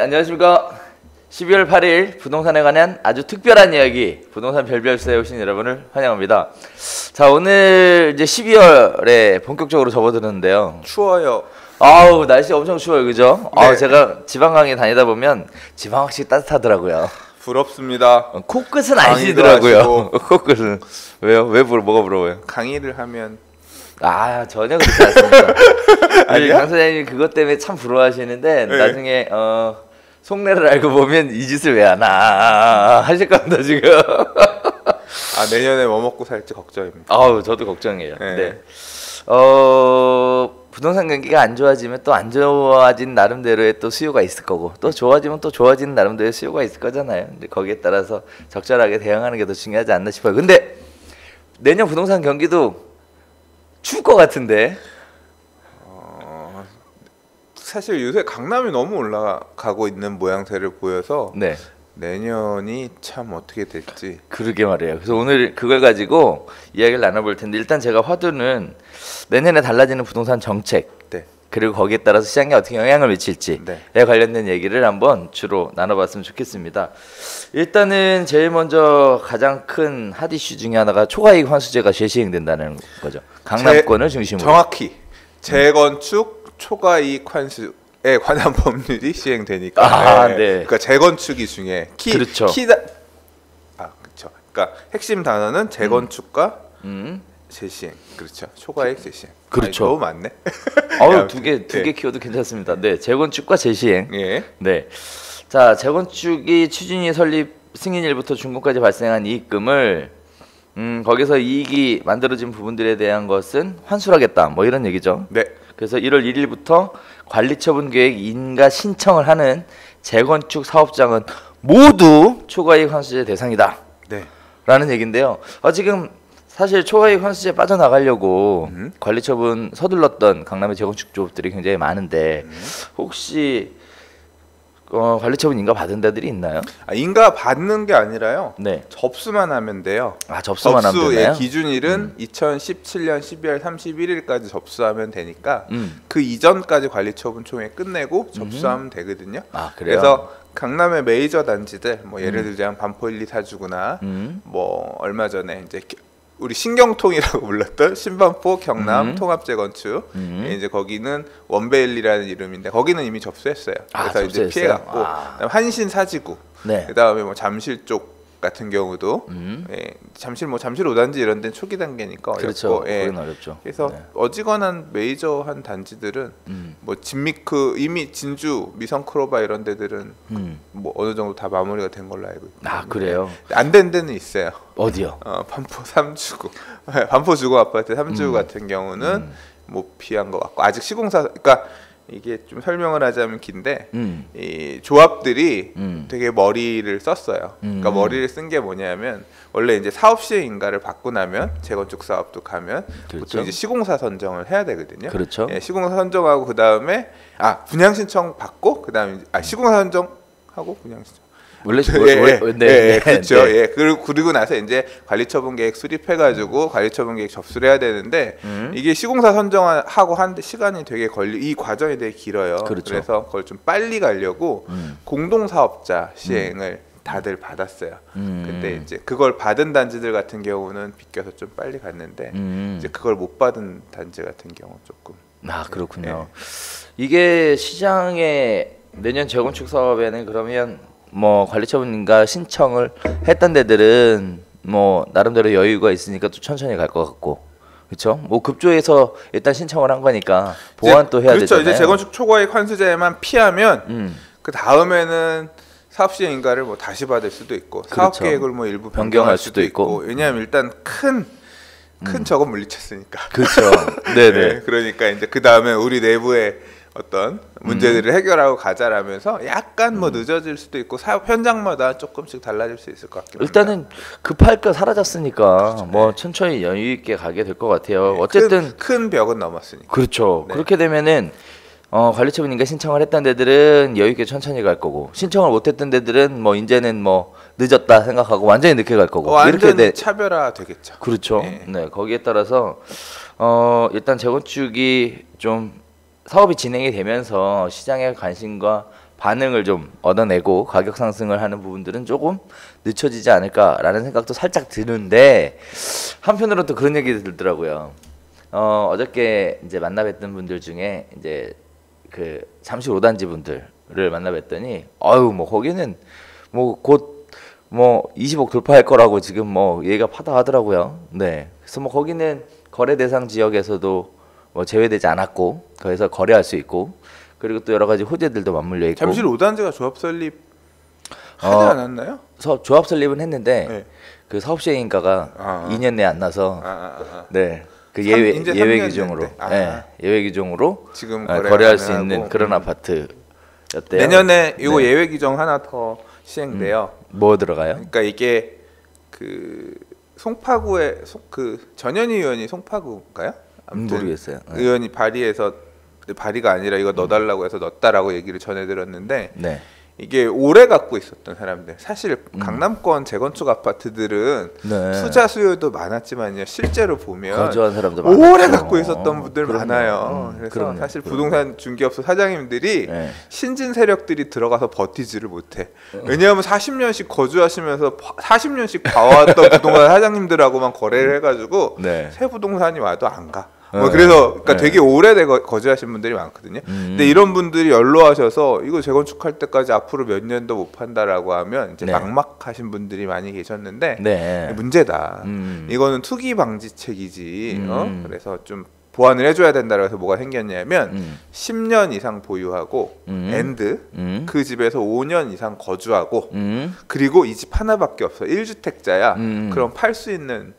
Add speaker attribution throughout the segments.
Speaker 1: 안녕하십니까. 12월 8일 부동산에 관한 아주 특별한 이야기, 부동산 별별서에 오신 여러분을 환영합니다. 자, 오늘 이제 12월에 본격적으로 접어드는데요.
Speaker 2: 추워요.
Speaker 1: 아우, 날씨 엄청 추워요, 그죠?
Speaker 2: 네.
Speaker 1: 아우, 제가 지방강에 다니다 보면 지방 확실히 따뜻하더라고요.
Speaker 2: 부럽습니다.
Speaker 1: 코끝은 아니시더라고요. 코끝은. 왜요? 뭐가 부러워요?
Speaker 2: 강의를 하면
Speaker 1: 아, 전혀 그렇지 않습니다.
Speaker 2: 아니야?
Speaker 1: 강 소장님이 그것 때문에 참 부러워하시는데
Speaker 2: 네.
Speaker 1: 나중에 속내를 알고 보면 이 짓을 왜 하나 하실 겁니다 지금.
Speaker 2: 아, 내년에 뭐 먹고 살지 걱정입니다.
Speaker 1: 아우, 저도 걱정이에요.
Speaker 2: 네.
Speaker 1: 네. 부동산 경기가 안 좋아지면 또 안 좋아진 나름대로의 또 수요가 있을 거고, 또 좋아지면 또 좋아지는 나름대로의 수요가 있을 거잖아요. 근데 거기에 따라서 적절하게 대응하는 게 더 중요하지 않나 싶어요. 근데 내년 부동산 경기도 추울 것 같은데.
Speaker 2: 사실 요새 강남이 너무 올라가고 있는 모양새를 보여서
Speaker 1: 네.
Speaker 2: 내년이 참 어떻게 될지.
Speaker 1: 그러게 말이에요. 그래서 오늘 그걸 가지고 이야기를 나눠볼 텐데, 일단 제가 화두는 내년에 달라지는 부동산 정책,
Speaker 2: 네.
Speaker 1: 그리고 거기에 따라서 시장에 어떻게 영향을 미칠지에
Speaker 2: 네.
Speaker 1: 관련된 얘기를 한번 주로 나눠봤으면 좋겠습니다. 일단은 제일 먼저 가장 큰 핫 이슈 중에 하나가 초과이익 환수제가 재시행된다는 거죠. 강남권을 중심으로.
Speaker 2: 정확히 재건축 초과이익 환수에 관한 법률이 시행되니까.
Speaker 1: 아, 네.
Speaker 2: 그러니까 재건축이 중에
Speaker 1: 그렇죠.
Speaker 2: 그렇죠. 그러니까 핵심 단어는 재건축과
Speaker 1: 음.
Speaker 2: 재시행. 그렇죠. 초과이익 재시행.
Speaker 1: 그렇죠.
Speaker 2: 아니, 너무 많네.
Speaker 1: 어우, 두 개
Speaker 2: 네.
Speaker 1: 키워도 괜찮습니다. 네, 재건축과 재시행.
Speaker 2: 예.
Speaker 1: 네. 자, 재건축이 취준이 설립 승인일부터 준공까지 발생한 이익금을 거기서 이익이 만들어진 부분들에 대한 것은 환수하겠다. 뭐 이런 얘기죠.
Speaker 2: 네.
Speaker 1: 그래서 1월 1일부터 관리처분 계획 인가 신청을 하는 재건축 사업장은 모두 초과이익 환수제 대상이다.
Speaker 2: 네.
Speaker 1: 라는 얘기인데요. 지금 사실 초과이익 환수제 빠져나가려고 관리처분 서둘렀던 강남의 재건축 조업들이 굉장히 많은데 혹시 관리처분 인가 받은 데들이 있나요?
Speaker 2: 인가 받는 게 아니라요.
Speaker 1: 네.
Speaker 2: 접수만 하면 돼요.
Speaker 1: 아, 접수만 하면 되나요?
Speaker 2: 접수의 기준일은 2017년 12월 31일까지 접수하면 되니까
Speaker 1: 음.
Speaker 2: 그 이전까지 관리처분 총회 끝내고 접수하면 되거든요.
Speaker 1: 아, 그래요?
Speaker 2: 그래서 강남의 메이저 단지들, 뭐 예를 들자면 반포일리 사주구나, 뭐 얼마 전에 이제 우리 신경통이라고 불렀던 신반포 경남 통합재건축, 이제 거기는 원베일리라는 이름인데 거기는 이미 접수했어요.
Speaker 1: 아,
Speaker 2: 그래서 이제
Speaker 1: 접수했어요?
Speaker 2: 피해갔고,
Speaker 1: 아.
Speaker 2: 그다음 한신 사지구,
Speaker 1: 네.
Speaker 2: 그다음에 뭐 잠실 쪽 같은 경우도 잠실 5단지 이런 데는 초기 단계니까 어렵고,
Speaker 1: 그렇죠. 거긴 어렵죠.
Speaker 2: 그래서
Speaker 1: 네.
Speaker 2: 어지간한 메이저한 단지들은 뭐 진미크, 이미 진주, 미성크로바 이런 데들은 뭐 어느 정도 다 마무리가 된 걸로 알고 있거든요.
Speaker 1: 아, 그래요?
Speaker 2: 안 된 데는 있어요.
Speaker 1: 어디요?
Speaker 2: 반포 3주구, 반포 주거 아파트 3주구 같은 경우는 못 피한 것 같고, 아직 시공사, 그러니까 이게 좀 설명을 하자면 긴데 이 조합들이 되게 머리를 썼어요. 그러니까 머리를 쓴 게 뭐냐면, 원래 이제 사업 시행 인가를 받고 나면 재건축 사업도 가면
Speaker 1: 그렇죠.
Speaker 2: 보통 이제 시공사 선정을 해야 되거든요.
Speaker 1: 그렇죠.
Speaker 2: 예, 시공사 선정하고 그 다음에 분양 신청 받고 그 다음에 시공사 선정하고 분양 신청.
Speaker 1: 원래
Speaker 2: 네, 그렇죠. 예, 그리고 나서 이제 관리처분 계획 수립해가지고 관리처분 계획 접수를 해야 되는데 이게 시공사 선정하고 하는데 시간이 되게 이 과정이 되게 길어요.
Speaker 1: 그렇죠.
Speaker 2: 그래서 그걸 좀 빨리 가려고 공동사업자 시행을 다들 받았어요. 근데 이제 그걸 받은 단지들 같은 경우는 비껴서 좀 빨리 갔는데 이제 그걸 못 받은 단지 같은 경우 조금.
Speaker 1: 아, 그렇군요. 이게 시장에 내년 재건축 사업에는 그러면 뭐 관리처분인가 신청을 했던 데들은 뭐 나름대로 여유가 있으니까 또 천천히 갈 것 같고, 그렇죠? 뭐 급조해서 일단 신청을 한 거니까 보완 또 해야
Speaker 2: 그렇죠.
Speaker 1: 되잖아요.
Speaker 2: 이제 재건축 초과이익 환수제만 피하면 그 다음에는 사업 시행 인가를 뭐 다시 받을 수도 있고,
Speaker 1: 그렇죠.
Speaker 2: 사업 계획을 뭐 일부 변경할 수도 있고. 왜냐하면 일단 큰 저건 물리쳤으니까.
Speaker 1: 그렇죠. 네네.
Speaker 2: 네, 그러니까 이제 그 다음에 우리 내부에 어떤 문제들을 해결하고 가자라면서 약간 뭐 늦어질 수도 있고 사업 현장마다 조금씩 달라질 수 있을 것 같긴 합니다.
Speaker 1: 일단은 급할 거 사라졌으니까 그렇죠. 뭐 천천히 여유 있게 가게 될 것 같아요. 어쨌든
Speaker 2: 큰 벽은 넘었으니까.
Speaker 1: 그렇죠.
Speaker 2: 네.
Speaker 1: 그렇게 되면은 관리처분인가 신청을 했던 데들은 여유 있게 천천히 갈 거고, 신청을 못했던 데들은 뭐 이제는 뭐 늦었다 생각하고 완전히 늦게 갈 거고,
Speaker 2: 완전 이렇게 차별화 되겠죠.
Speaker 1: 그렇죠. 네, 거기에 따라서 일단 재건축이 좀 사업이 진행이 되면서 시장의 관심과 반응을 좀 얻어내고 가격 상승을 하는 부분들은 조금 늦춰지지 않을까라는 생각도 살짝 드는데 한편으로는 또 그런 얘기 들더라고요. 어저께 이제 만나 뵀던 분들 중에 이제 그 잠실 5단지 분들을 만나 뵀더니 아유 뭐 거기는 뭐 곧 뭐 20억 돌파할 거라고 지금 뭐 얘기가 파다하더라고요. 네. 그래서 뭐 거기는 거래 대상 지역에서도 뭐 제외되지 않았고 거기서 거래할 수 있고 그리고 또 여러 가지 호재들도 맞물려 있고.
Speaker 2: 잠실 5단지가 조합 설립 하지 않았나요?
Speaker 1: 조합 설립은 했는데
Speaker 2: 네.
Speaker 1: 그 사업 시행인가가 2년 내에 안 나서 네. 그 예외
Speaker 2: 이제
Speaker 1: 예외
Speaker 2: 3년
Speaker 1: 규정으로
Speaker 2: 됐는데.
Speaker 1: 네, 예외 규정으로
Speaker 2: 지금
Speaker 1: 거래할 수
Speaker 2: 가능하고.
Speaker 1: 있는 그런 아파트였대요.
Speaker 2: 내년에 이거
Speaker 1: 네.
Speaker 2: 예외 규정 하나 더 시행돼요.
Speaker 1: 뭐 들어가요?
Speaker 2: 그러니까 이게 그 송파구의 그 전현희 의원이 송파구인가요? 아무튼
Speaker 1: 모르겠어요. 네.
Speaker 2: 의원이 발의해서 발의가 아니라 이거 넣어달라고 해서 넣었다라고 얘기를 전해들었는데
Speaker 1: 네.
Speaker 2: 이게 오래 갖고 있었던 사람들 사실 강남권 재건축 아파트들은
Speaker 1: 네.
Speaker 2: 투자 수요도 많았지만요 실제로 보면
Speaker 1: 거주한 사람도
Speaker 2: 오래
Speaker 1: 많았죠.
Speaker 2: 갖고 있었던 분들
Speaker 1: 그럼요.
Speaker 2: 많아요. 그래서
Speaker 1: 그럼요.
Speaker 2: 사실
Speaker 1: 그럼요.
Speaker 2: 부동산 중개업소 사장님들이
Speaker 1: 네.
Speaker 2: 신진 세력들이 들어가서 버티지를 못해. 왜냐하면 40년씩 거주하시면서 40년씩 봐왔던 부동산 사장님들하고만 거래를 해가지고
Speaker 1: 네.
Speaker 2: 새 부동산이 와도 안 가.
Speaker 1: 네.
Speaker 2: 뭐 그래서 그러니까
Speaker 1: 네.
Speaker 2: 되게 오래 거주하신 분들이 많거든요. 근데 이런 분들이 연로하셔서 이거 재건축할 때까지 앞으로 몇 년도 못 판다라고 하면 이제
Speaker 1: 네.
Speaker 2: 막막하신 분들이 많이 계셨는데
Speaker 1: 네.
Speaker 2: 문제다. 이거는 투기 방지책이지. 그래서 좀 보완을 해줘야 된다. 그래서 뭐가 생겼냐면 10년 이상 보유하고 앤드 그 집에서 5년 이상 거주하고 그리고 이 집 하나밖에 없어 1주택자야. 그럼 팔 수 있는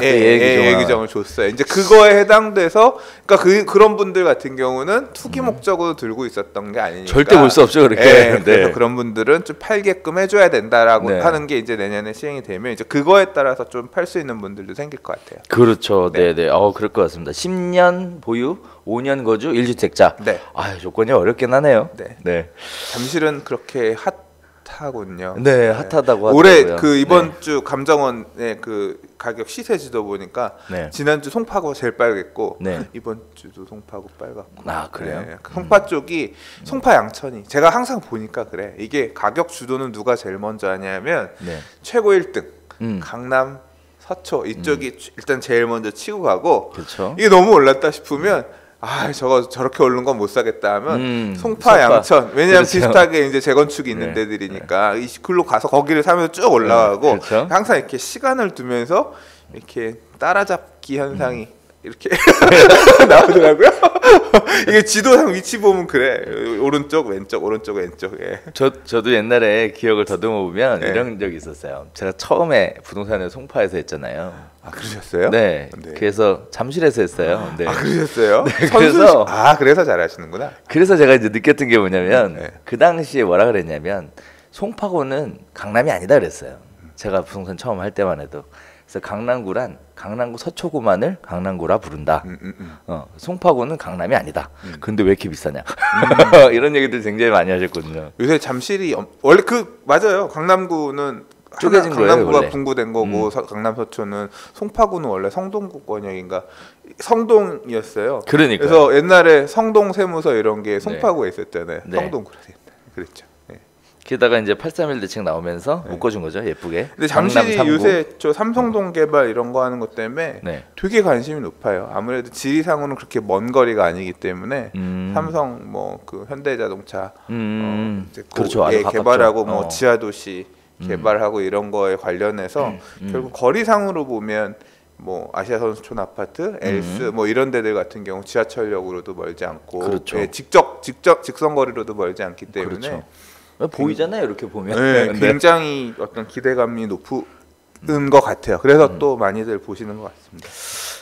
Speaker 1: 예외
Speaker 2: 규정을 줬어요. 이제 그거에 해당돼서 그러니까 그런 분들 같은 경우는 투기 목적으로 들고 있었던 게 아니니까
Speaker 1: 절대 볼 수 없죠 그렇게.
Speaker 2: 그래서
Speaker 1: 네.
Speaker 2: 그런 분들은 좀 팔게끔 해줘야 된다라고
Speaker 1: 네.
Speaker 2: 하는 게 이제 내년에 시행이 되면 이제 그거에 따라서 좀 팔 수 있는 분들도 생길 것 같아요.
Speaker 1: 그렇죠. 네, 네. 그럴 것 같습니다. 10년 보유, 5년 거주, 1주택자.
Speaker 2: 네.
Speaker 1: 조건이 어렵긴 하네요.
Speaker 2: 네.
Speaker 1: 네.
Speaker 2: 잠실은 그렇게 핫하군요.
Speaker 1: 네, 핫하다고
Speaker 2: 올해
Speaker 1: 하더라고요.
Speaker 2: 그 이번
Speaker 1: 네.
Speaker 2: 주 감정원의 그 가격 시세지도 보니까
Speaker 1: 네.
Speaker 2: 지난주 송파구가 제일 빨갰고
Speaker 1: 네.
Speaker 2: 이번 주도 송파구 빨갛고.
Speaker 1: 그래요?
Speaker 2: 네. 송파 쪽이 송파 양천이 제가 항상 보니까 그래. 이게 가격 주도는 누가 제일 먼저 하냐면
Speaker 1: 네.
Speaker 2: 최고 1등
Speaker 1: 음.
Speaker 2: 강남 서초 이쪽이 일단 제일 먼저 치고 가고
Speaker 1: 그렇죠.
Speaker 2: 이게 너무 올랐다 싶으면 저렇게 오른 건 못 사겠다 하면 송파, 양천 왜냐하면
Speaker 1: 그렇죠.
Speaker 2: 비슷하게 이제 재건축이 있는
Speaker 1: 네.
Speaker 2: 데들이니까 이 글로 가서 거기를 사면서 쭉 올라가고
Speaker 1: 그렇죠.
Speaker 2: 항상 이렇게 시간을 두면서 이렇게 따라잡기 현상이 이렇게 나오더라고요. 이게 지도상 위치 보면 그래. 오른쪽 왼쪽 오른쪽 왼쪽. 예.
Speaker 1: 저도 옛날에 기억을 더듬어 보면
Speaker 2: 네.
Speaker 1: 이런 적이 있었어요. 제가 처음에 부동산을 송파에서 했잖아요.
Speaker 2: 그러셨어요?
Speaker 1: 네.
Speaker 2: 네.
Speaker 1: 그래서 잠실에서 했어요. 네.
Speaker 2: 그러셨어요?
Speaker 1: 네, 그래서
Speaker 2: 그래서 잘하시는구나.
Speaker 1: 그래서 제가 이제 느꼈던 게 뭐냐면
Speaker 2: 네.
Speaker 1: 그 당시에 뭐라 그랬냐면 송파구는 강남이 아니다 그랬어요. 제가 부동산 처음 할 때만 해도. 그래서 강남구란 강남구 서초구만을 강남구라 부른다. 송파구는 강남이 아니다. 근데 왜 이렇게 비싸냐? 이런 얘기들 굉장히 많이 하셨거든요.
Speaker 2: 요새 잠실이 원래 맞아요. 강남구는
Speaker 1: 쪼개진 거예요,
Speaker 2: 강남구가
Speaker 1: 원래.
Speaker 2: 분구된 거고 강남 서초는 송파구는 원래 성동구 권역인가 성동이었어요.
Speaker 1: 그러니까요.
Speaker 2: 그래서 옛날에 성동 세무서 이런 게 송파구에 있었잖아요.
Speaker 1: 네.
Speaker 2: 성동 그랬죠. 네.
Speaker 1: 게다가 이제 831 대책 나오면서
Speaker 2: 네.
Speaker 1: 묶어준 거죠, 예쁘게.
Speaker 2: 근데 잠실이
Speaker 1: 강남 3구.
Speaker 2: 요새 저 삼성동 개발 이런 거 하는 것 때문에
Speaker 1: 네.
Speaker 2: 되게 관심이 높아요. 아무래도 지리상으로는 그렇게 먼 거리가 아니기 때문에 삼성 뭐 그 현대자동차 이제
Speaker 1: 그렇죠. 아주 가깝죠.
Speaker 2: 개발하고 뭐 지하도시 개발하고 이런 거에 관련해서 결국 거리상으로 보면 뭐 아시아 선수촌 아파트, 엘스 뭐 이런 데들 같은 경우 지하철역으로도 멀지 않고
Speaker 1: 그렇죠.
Speaker 2: 직선 거리로도 멀지 않기 때문에
Speaker 1: 그렇죠. 보이잖아요, 이렇게 보면.
Speaker 2: 네, 굉장히 어떤 기대감이 높은 것 같아요. 그래서 또 많이들 보시는 것 같습니다.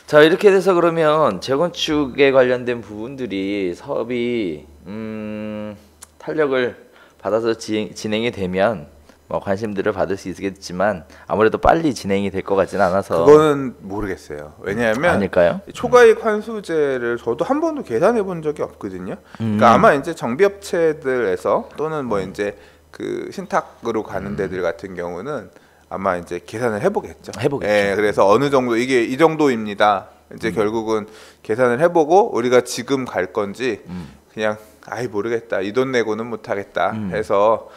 Speaker 1: 자, 이렇게 돼서 그러면 재건축에 관련된 부분들이 사업이 탄력을 받아서 진행이 되면 뭐 관심들을 받을 수 있겠지만 아무래도 빨리 진행이 될 것 같지는 않아서.
Speaker 2: 그거는 모르겠어요. 왜냐하면
Speaker 1: 아닐까요?
Speaker 2: 초과이익 환수제를 저도 한 번도 계산해 본 적이 없거든요. 그러니까 아마 이제 정비업체들에서 또는 뭐 이제 그 신탁으로 가는 데들 같은 경우는 아마 이제 계산을 해보겠죠. 예, 그래서 어느 정도 이게 이 정도입니다. 이제 결국은 계산을 해보고 우리가 지금 갈 건지 그냥 아이 모르겠다 이 돈 내고는 못하겠다 해서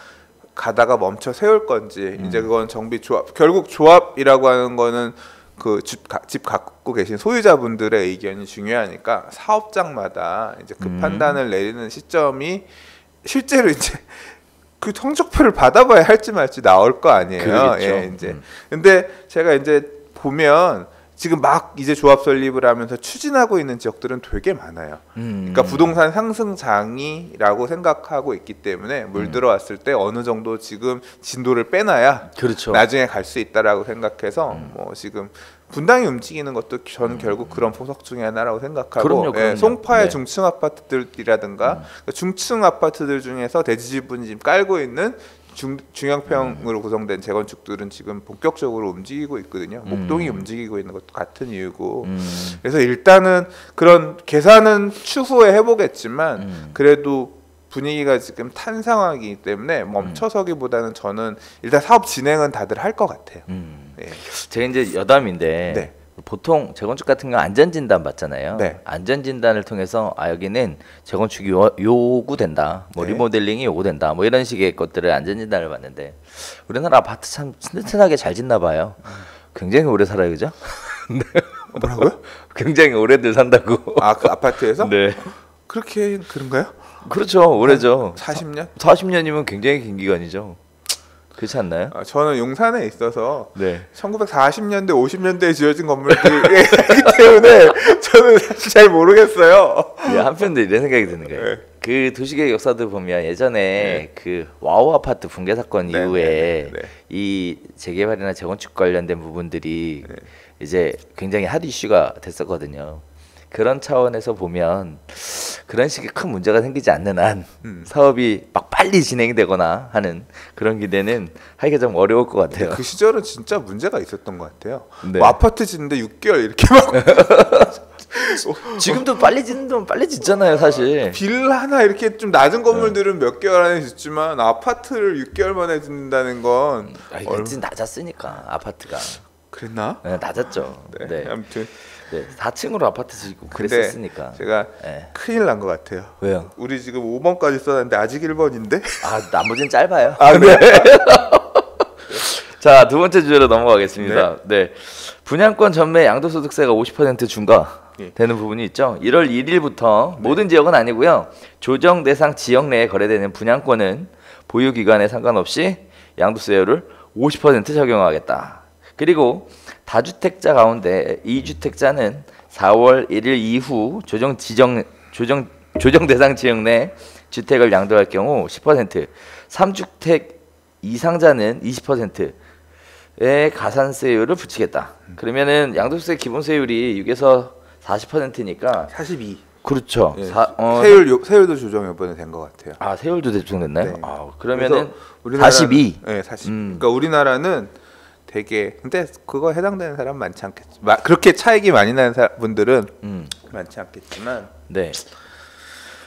Speaker 2: 가다가 멈춰 세울 건지 이제 그건 정비 조합 결국 조합이라고 하는 거는 그 집 갖고 계신 소유자분들의 의견이 중요하니까 사업장마다 이제 그 판단을 내리는 시점이 실제로 이제 그 성적표를 받아봐야 할지 말지 나올 거 아니에요.
Speaker 1: 그러겠죠.
Speaker 2: 예, 이제 근데 제가 이제 보면 지금 막 이제 조합 설립을 하면서 추진하고 있는 지역들은 되게 많아요. 그러니까 부동산 상승장이라고 생각하고 있기 때문에 물 들어왔을 때 어느 정도 지금 진도를 빼놔야
Speaker 1: 그렇죠.
Speaker 2: 나중에 갈 수 있다라고 생각해서 뭐 지금 분당이 움직이는 것도 저는 결국 그런 보석 중에 하나라고 생각하고
Speaker 1: 그럼요.
Speaker 2: 예, 송파의
Speaker 1: 네.
Speaker 2: 중층 아파트들이라든가 중층 아파트들 중에서 대지지분 지금 깔고 있는 중형평으로 구성된 재건축들은 지금 본격적으로 움직이고 있거든요. 목동이 움직이고 있는 것도 같은 이유고. 그래서 일단은 그런 계산은 추후에 해보겠지만 그래도 분위기가 지금 탄 상황이기 때문에 멈춰서기보다는 저는 일단 사업 진행은 다들 할 것 같아요. 예.
Speaker 1: 제가 이제 여담인데
Speaker 2: 네.
Speaker 1: 보통 재건축 같은 거 안전진단 받잖아요.
Speaker 2: 네.
Speaker 1: 안전진단을 통해서 여기는 재건축이 요구된다, 뭐
Speaker 2: 네.
Speaker 1: 리모델링이 요구된다, 뭐 이런 식의 것들을 안전진단을 받는데 우리나라 아파트 참 튼튼하게 잘 짓나 봐요. 굉장히 오래 살아요, 그죠?
Speaker 2: 뭐라고요?
Speaker 1: 굉장히 오래들 산다고.
Speaker 2: 아, 그 아파트에서?
Speaker 1: 네.
Speaker 2: 그렇게 그런가요?
Speaker 1: 그렇죠, 오래죠.
Speaker 2: 40년?
Speaker 1: 40년이면 굉장히 긴 기간이죠. 그렇지 않나요?
Speaker 2: 저는 용산에 있어서
Speaker 1: 네.
Speaker 2: 1940년대, 50년대에 지어진 건물들이기 때문에 저는 사실 잘 모르겠어요.
Speaker 1: 예, 한편도 이런 생각이 드는 거예요.
Speaker 2: 네.
Speaker 1: 그 도시계획 역사들 보면 예전에 그 와우 아파트 붕괴 사건
Speaker 2: 네,
Speaker 1: 이후에
Speaker 2: 네, 네, 네.
Speaker 1: 이 재개발이나 재건축 관련된 부분들이
Speaker 2: 네.
Speaker 1: 이제 굉장히 핫 이슈가 됐었거든요. 그런 차원에서 보면 그런 식의 큰 문제가 생기지 않는 한 사업이 막 빨리 진행되거나 하는 그런 기대는 하기가 좀 어려울 것 같아요.
Speaker 2: 그 시절은 진짜 문제가 있었던 것 같아요.
Speaker 1: 네.
Speaker 2: 뭐 아파트 짓는데 6개월 이렇게 막
Speaker 1: 지금도 빨리 짓는 돈 빨리 짓잖아요, 사실.
Speaker 2: 빌라 하나 이렇게 좀 낮은 건물들은 몇 개월 안에 짓지만 아파트를 6개월 만에 짓는다는 건
Speaker 1: 이게 낮았으니까 아파트가.
Speaker 2: 그랬나?
Speaker 1: 네, 낮았죠.
Speaker 2: 네.
Speaker 1: 네.
Speaker 2: 아무튼
Speaker 1: 네, 4층으로 아파트 짓고
Speaker 2: 근데
Speaker 1: 그랬었으니까.
Speaker 2: 제가
Speaker 1: 네.
Speaker 2: 큰일 난 것 같아요.
Speaker 1: 왜요?
Speaker 2: 우리 지금 5번까지 써놨는데 아직 1번인데?
Speaker 1: 아, 나머지는 짧아요.
Speaker 2: 아, 네.
Speaker 1: 자, 두 번째 주제로 넘어가겠습니다. 네. 분양권 전매 양도소득세가 50% 중과되는 부분이 있죠. 1월 1일부터 모든 지역은 아니고요. 조정 대상 지역 내에 거래되는 분양권은 보유 기간에 상관없이 양도세율을 50% 적용하겠다. 그리고 다주택자 가운데 2주택자는 4월 1일 이후 조정 대상 지역 내 주택을 양도할 경우 10%, 3주택 이상자는 20%의 가산세율을 붙이겠다. 그러면은 양도세 기본세율이 6에서 40%니까
Speaker 2: 42.
Speaker 1: 그렇죠.
Speaker 2: 예. 세율도 조정 이번에 된 것 같아요.
Speaker 1: 아, 세율도 조정됐나요?
Speaker 2: 네.
Speaker 1: 아, 그러면은
Speaker 2: 우리나라는-
Speaker 1: 42.
Speaker 2: 네, 40. 그러니까 우리나라는 되게 근데 그거 해당되는 사람 많지 않겠지. 그렇게 차익이 많이 나는 분들은 많지 않겠지만
Speaker 1: 네.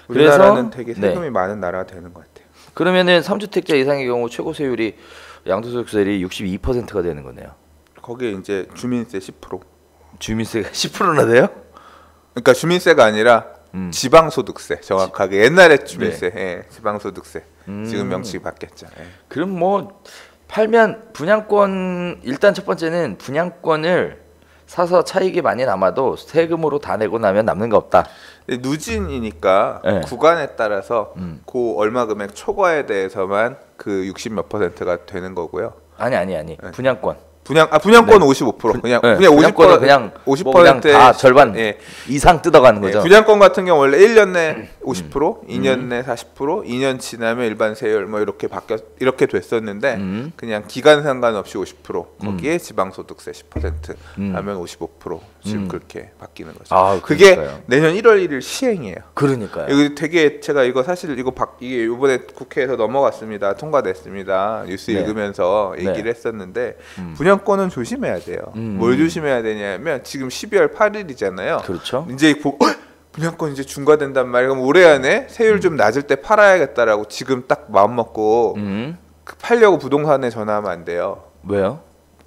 Speaker 2: 우리나라는
Speaker 1: 그래서
Speaker 2: 되게
Speaker 1: 네.
Speaker 2: 세금이 많은 나라가 되는 것 같아요.
Speaker 1: 그러면은 3주택자 이상의 경우 최고 세율이 양도소득세율이 62%가 되는 거네요.
Speaker 2: 거기에 이제 주민세 10%.
Speaker 1: 주민세가 10%나 돼요?
Speaker 2: 그러니까 주민세가 아니라 지방소득세 정확하게 옛날에 주민세,
Speaker 1: 네.
Speaker 2: 예, 지방소득세 지금 명칭이 바뀌었죠. 예.
Speaker 1: 그럼 뭐 팔면 분양권 일단 첫 번째는 분양권을 사서 차익이 많이 남아도 세금으로 다 내고 나면 남는 거 없다.
Speaker 2: 근데 누진이니까
Speaker 1: 네.
Speaker 2: 구간에 따라서 그 얼마 금액 초과에 대해서만 그 60 몇 %가 되는 거고요.
Speaker 1: 아니 분양권.
Speaker 2: 분양권 55% 그냥
Speaker 1: 네,
Speaker 2: 그냥 50%
Speaker 1: 분양권은 그냥
Speaker 2: 50%
Speaker 1: 뭐 그냥 다 절반
Speaker 2: 예.
Speaker 1: 이상 뜯어가는 거죠.
Speaker 2: 분양권 같은 경우 원래 1년 내 50%, 2년 내 40%, 2년 지나면 일반 세율 뭐 이렇게 됐었는데 그냥 기간 상관없이 50% 거기에 지방소득세 10% 하면 55% 지금 그렇게 바뀌는 거죠.
Speaker 1: 아,
Speaker 2: 그게
Speaker 1: 그러니까요.
Speaker 2: 내년 1월 1일 시행이에요.
Speaker 1: 그러니까요.
Speaker 2: 이거 되게 제가 이거 사실 이게 이번에 국회에서 넘어갔습니다. 통과됐습니다. 뉴스
Speaker 1: 네.
Speaker 2: 읽으면서
Speaker 1: 네.
Speaker 2: 얘기를 했었는데 분양권은 조심해야 돼요. 뭘 조심해야 되냐면 지금 12월 8일이잖아요.
Speaker 1: 그렇죠.
Speaker 2: 이제 분양권 이제 중과된단 말이에요. 그럼 올해 안에 세율 좀 낮을 때 팔아야겠다라고 지금 딱 마음 먹고 팔려고 부동산에 전화하면 안 돼요.
Speaker 1: 왜요?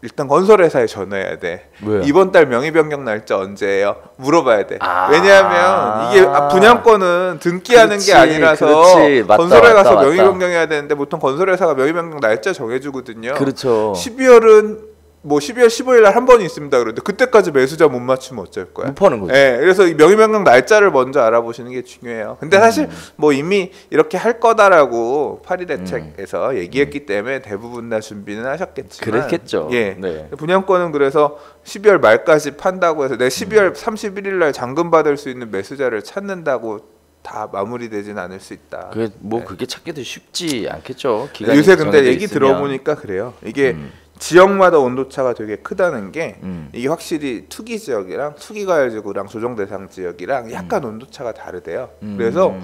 Speaker 2: 일단 건설회사에 전화해야 돼.
Speaker 1: 왜요?
Speaker 2: 이번 달 명의변경 날짜 언제예요? 물어봐야 돼. 왜냐하면 이게 분양권은 등기하는 게 아니라서 건설회 가서 명의변경해야 되는데 보통 건설회사가 명의변경 날짜 정해주거든요.
Speaker 1: 그렇죠.
Speaker 2: 12월은 뭐 12월 15일 날 한 번이 있습니다. 그런데 그때까지 매수자 못 맞추면 어쩔 거야?
Speaker 1: 못 파는 거죠.
Speaker 2: 네, 그래서 이 명의변경 날짜를 먼저 알아보시는 게 중요해요. 근데 사실 뭐 이미 이렇게 할 거다라고 파리 대책에서 얘기했기 때문에 대부분 다 준비는 하셨겠지만
Speaker 1: 그랬겠죠.
Speaker 2: 예.
Speaker 1: 네.
Speaker 2: 분양권은 그래서 12월 말까지 판다고 해서 내 12월 31일 날 잔금 받을 수 있는 매수자를 찾는다고 다 마무리되진 않을 수 있다.
Speaker 1: 그게 뭐
Speaker 2: 네.
Speaker 1: 그게 찾기도 쉽지 않겠죠. 기간이
Speaker 2: 요새 근데
Speaker 1: 정해져
Speaker 2: 얘기
Speaker 1: 있으면.
Speaker 2: 들어보니까 그래요. 이게 지역마다 온도차가 되게 크다는 게 이게 확실히 투기 지역이랑 투기과열 지구랑 조정 대상 지역이랑 약간 온도차가 다르대요. 그래서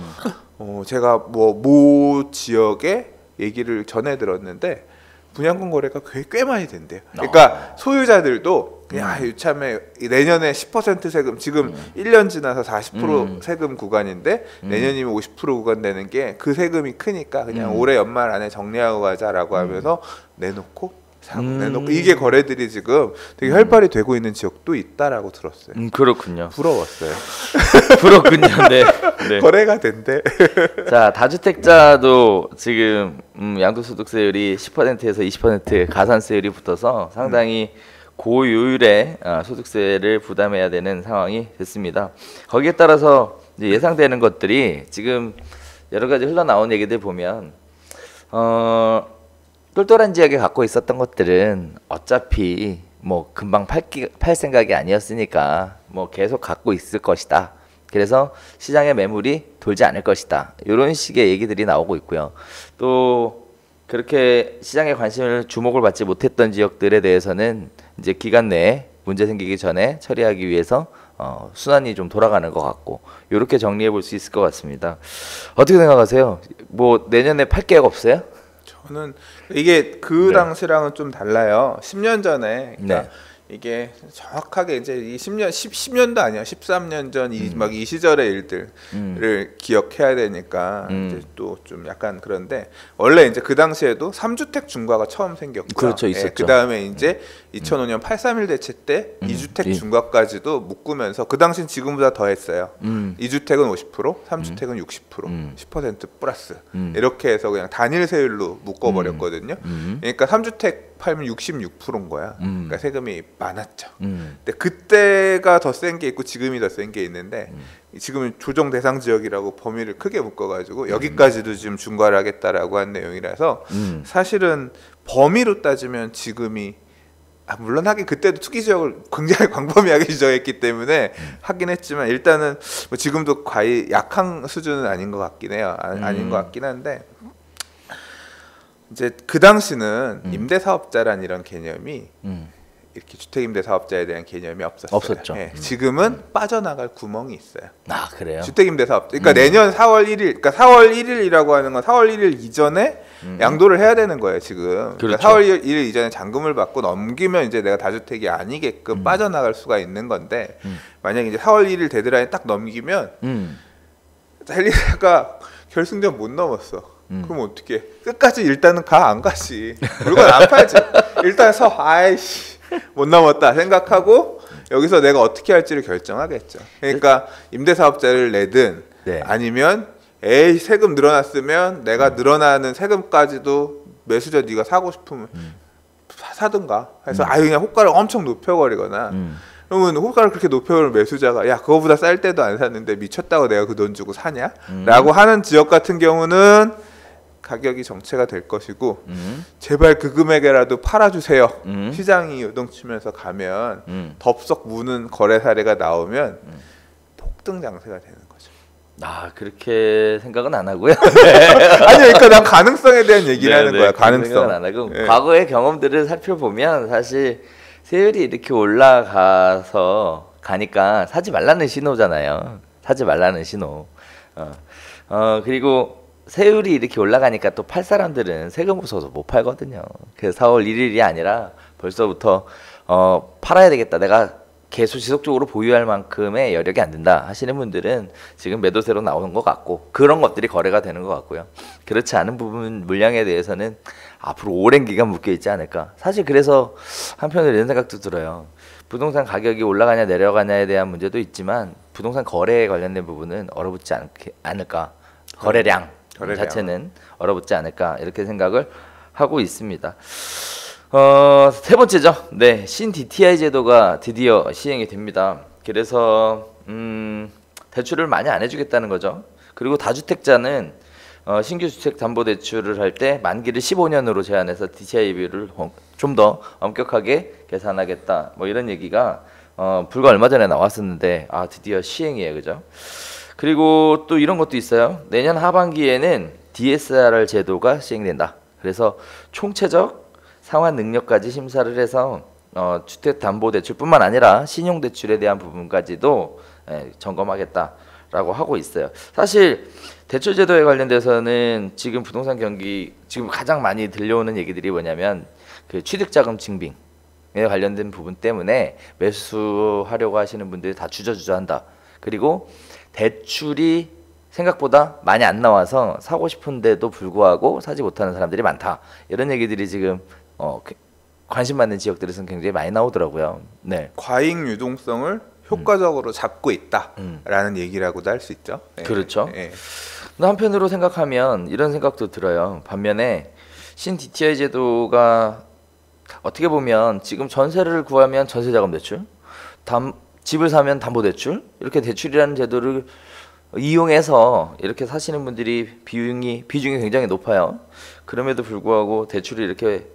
Speaker 2: 제가 모 지역에 얘기를 전해 들었는데 분양권 거래가 꽤 많이 된대요. 그러니까 소유자들도 그냥 이참에 내년에 10% 세금 지금 1년 지나서 40% 세금 구간인데 내년이면 50% 구간 되는 게 그 세금이 크니까 그냥 올해 연말 안에 정리하고 가자라고 하면서 내놓고 사고 내놓고 이게 거래들이 지금 되게 활발히 되고 있는 지역도 있다라고 들었어요.
Speaker 1: 그렇군요.
Speaker 2: 부러웠어요.
Speaker 1: 그렇군요. 네. 네.
Speaker 2: 거래가 된대.
Speaker 1: 자, 다주택자도 지금 양도소득세율이 10%에서 20% 가산세율이 붙어서 상당히 고효율의 소득세를 부담해야 되는 상황이 됐습니다. 거기에 따라서 이제 예상되는 것들이 지금 여러 가지 흘러나온 얘기들 보면 똘똘한 지역에 갖고 있었던 것들은 어차피 뭐 금방 팔 생각이 아니었으니까 뭐 계속 갖고 있을 것이다. 그래서 시장의 매물이 돌지 않을 것이다. 이런 식의 얘기들이 나오고 있고요. 또 그렇게 시장의 관심을 주목을 받지 못했던 지역들에 대해서는 이제 기간 내에 문제 생기기 전에 처리하기 위해서 순환이 좀 돌아가는 것 같고 이렇게 정리해 볼 수 있을 것 같습니다. 어떻게 생각하세요? 뭐 내년에 팔 계획 없어요?
Speaker 2: 저는 이게 그 당시랑은 좀 달라요. 10년 전에 그러니까 이게 정확하게 이제 이 10년도 아니야. 13년 전 막 이 시절의 일들을 기억해야 되니까 이제 또 좀 약간 그런데 원래 이제 그 당시에도 3주택 중과가 처음 생겼고
Speaker 1: 그렇죠, 있었죠.
Speaker 2: 그다음에 이제 2005년 8.3.1 대책 때 2주택 중과까지도 묶으면서 그 당시는 지금보다 더 했어요. 2주택은 50%, 3주택은 60%, 10% 플러스 이렇게 해서 그냥 단일 세율로 묶어버렸거든요. 그러니까 3주택 팔면 66%인 거야. 그러니까 세금이 많았죠. 근데 그때가 더 센 게 있고 지금이 더 센 게 있는데 지금은 조정 대상 지역이라고 범위를 크게 묶어가지고 여기까지도 지금 중과를 하겠다라고 한 내용이라서 사실은 범위로 따지면 지금이 물론 하긴 그때도 투기 지역을 굉장히 광범위하게 지정했기 때문에 하긴 했지만 일단은 뭐 지금도 과히 약한 수준은 아닌 것 같긴 해요. 아닌 것 같긴 한데 이제 그 당시는 임대사업자란 이런 개념이 이렇게 주택임대사업자에 대한 개념이
Speaker 1: 없었죠.
Speaker 2: 네, 지금은 빠져나갈 구멍이 있어요.
Speaker 1: 아 그래요?
Speaker 2: 주택임대사업자. 그러니까 내년 4월 1일, 그러니까 4월 1일이라고 하는 건 4월 1일 이전에 양도를 해야 되는 거예요. 지금.
Speaker 1: 그렇죠.
Speaker 2: 그러니까 4월 1일 이전에 잔금을 받고 넘기면 이제 내가 다주택이 아니게끔 빠져나갈 수가 있는 건데 만약에 이제 4월 1일 데드라인 딱 넘기면 헬리다가 결승전 못 넘었어. 그럼 어떻게? 끝까지 일단은 가 안 가지. 물건 안 팔지. 일단 아이씨 못 넘었다 생각하고 여기서 내가 어떻게 할지를 결정하겠죠. 그러니까 임대사업자를 내든 아니면 에이 세금 늘어났으면 내가 늘어나는 세금까지도 매수자 네가 사고 싶으면 사든가 해서 아유 그냥 호가를 엄청 높여버리거나 그러면 호가를 그렇게 높여버리면 매수자가 야 그거보다 쌀 때도 안 샀는데 미쳤다고 내가 그 돈 주고 사냐? 라고 하는 지역 같은 경우는 가격이 정체가 될 것이고 제발 그 금액에라도 팔아주세요. 시장이 요동치면서 가면 덥석 무는 거래 사례가 나오면 폭등 장세가 되는 거죠.
Speaker 1: 아 그렇게 생각은 안 하고요.
Speaker 2: 아니 그러니까 난 가능성에 대한 얘기를 하는 거야. 가능성.
Speaker 1: 안 하고 과거의 경험들을 살펴보면 사실 세율이 이렇게 올라가서 가니까 사지 말라는 신호잖아요. 사지 말라는 신호. 그리고 세율이 이렇게 올라가니까 또 팔 사람들은 세금 무서워서 못 팔거든요. 그래서 4월 1일이 아니라 벌써부터 팔아야 되겠다. 내가 계속 지속적으로 보유할 만큼의 여력이 안 된다 하시는 분들은 지금 매도세로 나오는 것 같고 그런 것들이 거래가 되는 것 같고요. 그렇지 않은 부분 물량에 대해서는 앞으로 오랜 기간 묶여 있지 않을까. 사실 그래서 한편으로 이런 생각도 들어요. 부동산 가격이 올라가냐 내려가냐에 대한 문제도 있지만 부동산 거래에 관련된 부분은 얼어붙지 않을까. 거래량 자체는 얼어붙지 않을까 이렇게 생각을 하고 있습니다. 세 번째죠. 네, 신 DTI 제도가 드디어 시행이 됩니다. 그래서 대출을 많이 안 해주겠다는 거죠. 그리고 다주택자는 신규 주택 담보 대출을 할 때 만기를 15년으로 제한해서 DTI비를 좀 더 엄격하게 계산하겠다. 뭐 이런 얘기가 불과 얼마 전에 나왔었는데 드디어 시행이에요, 그죠? 그리고 또 이런 것도 있어요. 내년 하반기에는 DSR 제도가 시행된다. 그래서 총체적 상환 능력까지 심사를 해서 주택담보대출뿐만 아니라 신용대출에 대한 부분까지도 점검하겠다라고 하고 있어요. 사실 대출제도에 관련돼서는 지금 부동산 경기 지금 가장 많이 들려오는 얘기들이 뭐냐면 그 취득자금 증빙에 관련된 부분 때문에 매수하려고 하시는 분들이 다 주저주저한다. 그리고 대출이 생각보다 많이 안 나와서 사고 싶은데도 불구하고 사지 못하는 사람들이 많다. 이런 얘기들이 지금 관심 받는 지역들에서는 굉장히 많이 나오더라고요. 네.
Speaker 2: 과잉 유동성을 효과적으로 잡고 있다라는 얘기라고도 할 수 있죠. 네.
Speaker 1: 그렇죠. 네. 한편으로 생각하면 이런 생각도 들어요. 반면에 신 DTI 제도가 어떻게 보면 지금 전세를 구하면 전세자금 대출, 집을 사면 담보대출 이렇게 대출이라는 제도를 이용해서 이렇게 사시는 분들이 비중이 굉장히 높아요. 그럼에도 불구하고 대출이 이렇게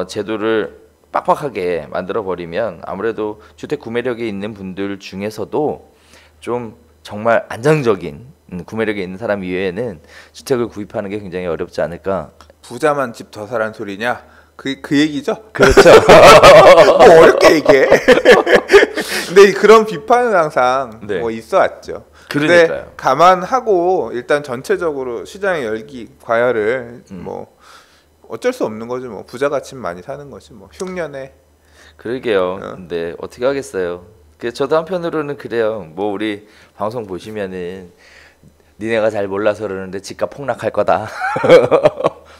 Speaker 1: 제도를 빡빡하게 만들어 버리면 아무래도 주택 구매력이 있는 분들 중에서도 좀 정말 안정적인 구매력이 있는 사람 이외에는 주택을 구입하는 게 굉장히 어렵지 않을까.
Speaker 2: 부자만 집 더 사란 소리냐? 그 얘기죠?
Speaker 1: 그렇죠.
Speaker 2: 뭐 어렵게 얘기해. 근데 그런 비판은 항상
Speaker 1: 네.
Speaker 2: 뭐 있어 왔죠.
Speaker 1: 그러니까요.
Speaker 2: 근데 감안하고 일단 전체적으로 시장의 열기 과열을 뭐 어쩔 수 없는 거지 뭐. 부자가 집 많이 사는 거지 뭐. 흉년에.
Speaker 1: 그러게요. 근데 어떻게 하겠어요. 저도 한편으로는 그래요. 뭐 우리 방송 보시면은 니네가 잘 몰라서 그러는데 집값 폭락할 거다.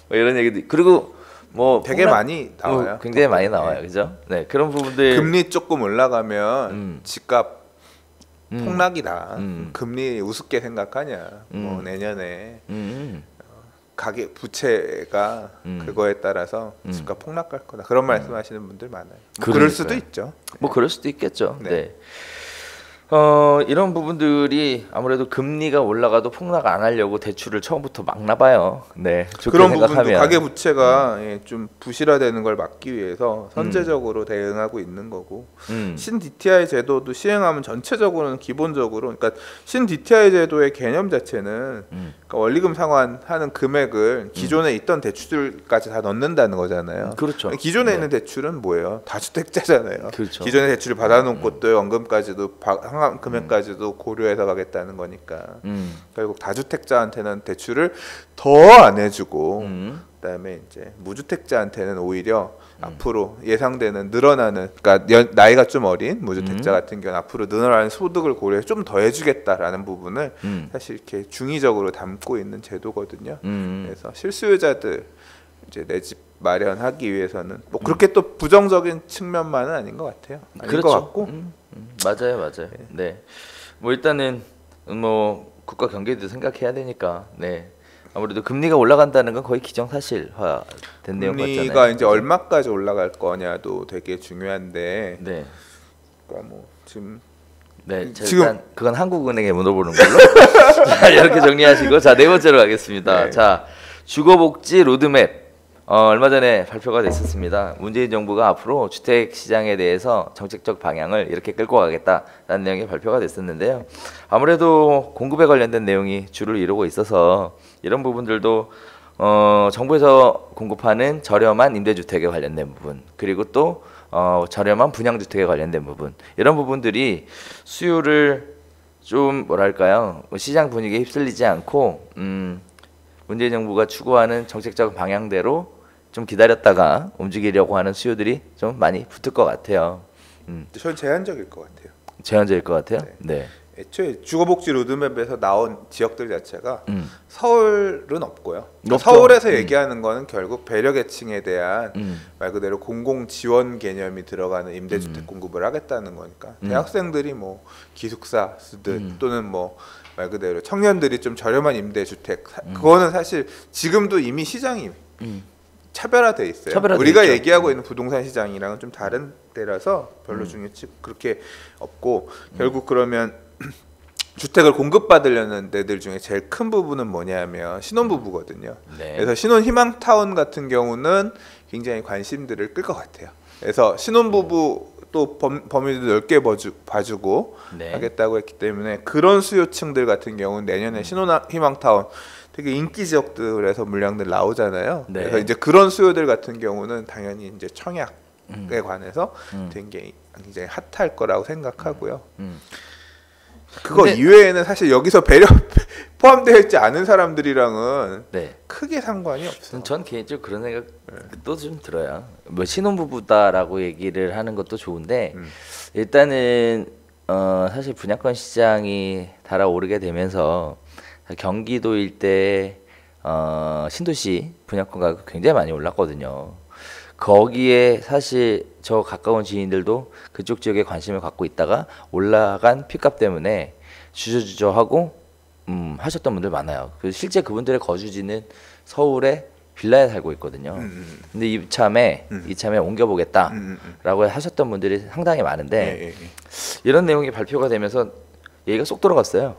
Speaker 1: 뭐 이런 얘기도. 그리고 뭐
Speaker 2: 되게 많이 나와요.
Speaker 1: 굉장히 많이 나와요. 그죠? 네. 그런 부분들
Speaker 2: 금리 조금 올라가면 집값 폭락이다. 금리 우습게 생각하냐. 뭐 내년에 가계 부채가 그거에 따라서 집값 폭락할 거다. 그런 말씀하시는 분들 많아요. 뭐 그럴 수도 있죠.
Speaker 1: 뭐 그럴 수도 있겠죠.
Speaker 2: 네.
Speaker 1: 네. 이런 부분들이 아무래도 금리가 올라가도 폭락 안 하려고 대출을 처음부터 막나 봐요. 네.
Speaker 2: 그런 부분도 가계 부채가 좀 부실화되는 걸 막기 위해서 선제적으로 대응하고 있는 거고 신 DTI 제도도 시행하면 전체적으로는 기본적으로 그러니까 신 DTI 제도의 개념 자체는 그러니까 원리금 상환하는 금액을 기존에 있던 대출들까지 다 넣는다는 거잖아요.
Speaker 1: 그렇죠.
Speaker 2: 기존에 있는 대출은 뭐예요? 다주택자잖아요.
Speaker 1: 그렇죠.
Speaker 2: 기존에 대출을 받아놓은 것도 원금까지도 상환 금액까지도 고려해서 가겠다는 거니까 결국 다주택자한테는 대출을 더 안 해주고 그다음에 이제 무주택자한테는 오히려 앞으로 예상되는 늘어나는 그러니까 나이가 좀 어린 무주택자 같은 경우는 앞으로 늘어나는 소득을 고려해 좀 더 해주겠다라는 부분을 사실 이렇게 중의적으로 담고 있는 제도거든요. 그래서 실수요자들 이제 내 집 마련하기 위해서는 뭐 그렇게 또 부정적인 측면만은 아닌 것 같아요. 아닌
Speaker 1: 그렇죠.
Speaker 2: 것 같고
Speaker 1: 맞아요. 네. 뭐 일단은 뭐 국가 경제도 생각해야 되니까. 네. 아무래도 금리가 올라간다는 건 거의 기정사실화 된 내용 같잖아요.
Speaker 2: 금리가 이제 얼마까지 올라갈 거냐도 되게 중요한데.
Speaker 1: 네.
Speaker 2: 그러니까 뭐 지금
Speaker 1: 일단 그건 한국은행에 물어보는 걸로. 자, 이렇게 정리하시고 자, 네 번째로 가겠습니다.
Speaker 2: 네.
Speaker 1: 자, 주거복지 로드맵. 얼마 전에 발표가 됐었습니다. 문재인 정부가 앞으로 주택 시장에 대해서 정책적 방향을 이렇게 끌고 가겠다라는 내용이 발표가 됐었는데요. 아무래도 공급에 관련된 내용이 주를 이루고 있어서 이런 부분들도 정부에서 공급하는 저렴한 임대주택에 관련된 부분 그리고 또 저렴한 분양주택에 관련된 부분 이런 부분들이 수요를 좀 뭐랄까요 시장 분위기에 휩쓸리지 않고 문재인 정부가 추구하는 정책적 방향대로 좀 기다렸다가 움직이려고 하는 수요들이 좀 많이 붙을 것 같아요.
Speaker 2: 저는 제한적일 것 같아요.
Speaker 1: 제한적일 것 같아요. 네.
Speaker 2: 애초에 주거복지 로드맵에서 나온 지역들 자체가 서울은 없고요. 그러니까
Speaker 1: 없죠.
Speaker 2: 서울에서 얘기하는 거는 결국 배려계층에 대한 말 그대로 공공 지원 개념이 들어가는 임대주택 공급을 하겠다는 거니까 대학생들이 뭐 기숙사 쓰든 또는 뭐 말 그대로 청년들이 좀 저렴한 임대주택 그거는 사실 지금도 이미 시장이 차별화돼 있어요. 우리가
Speaker 1: 있죠.
Speaker 2: 얘기하고 있는 부동산 시장이랑은 좀 다른 데라서 별로 중요치 그렇게 없고 결국 그러면 주택을 공급받으려는 데들 중에 제일 큰 부분은 뭐냐면 신혼부부거든요.
Speaker 1: 네.
Speaker 2: 그래서 신혼희망타운 같은 경우는 굉장히 관심들을 끌 것 같아요. 그래서 신혼부부 또 범위도 넓게 봐주고
Speaker 1: 네.
Speaker 2: 하겠다고 했기 때문에 그런 수요층들 같은 경우는 내년에 신혼희망타운 되게 인기 지역들에서 물량들 나오잖아요.
Speaker 1: 네.
Speaker 2: 그래서 이제 그런 수요들 같은 경우는 당연히 이제 청약에 관해서 되게 굉장히 핫할 거라고 생각하고요. 그거
Speaker 1: 근데,
Speaker 2: 이외에는 사실 여기서 배려 포함되어 있지 않은 사람들이랑은
Speaker 1: 네.
Speaker 2: 크게 상관이 없어요.
Speaker 1: 전 개인적으로 그런 생각도 좀 들어요. 뭐 신혼부부다라고 얘기를 하는 것도 좋은데 일단은 사실 분양권 시장이 달아오르게 되면서 경기도 일대 신도시 분양권 가격 굉장히 많이 올랐거든요. 거기에 사실 저 가까운 지인들도 그쪽 지역에 관심을 갖고 있다가 올라간 핏값 때문에 주저주저하고 하셨던 분들 많아요. 실제 그분들의 거주지는 서울의 빌라에 살고 있거든요. 근데 이참에 옮겨보겠다라고 하셨던 분들이 상당히 많은데 이런 내용이 발표가 되면서 얘기가 쏙 들어갔어요.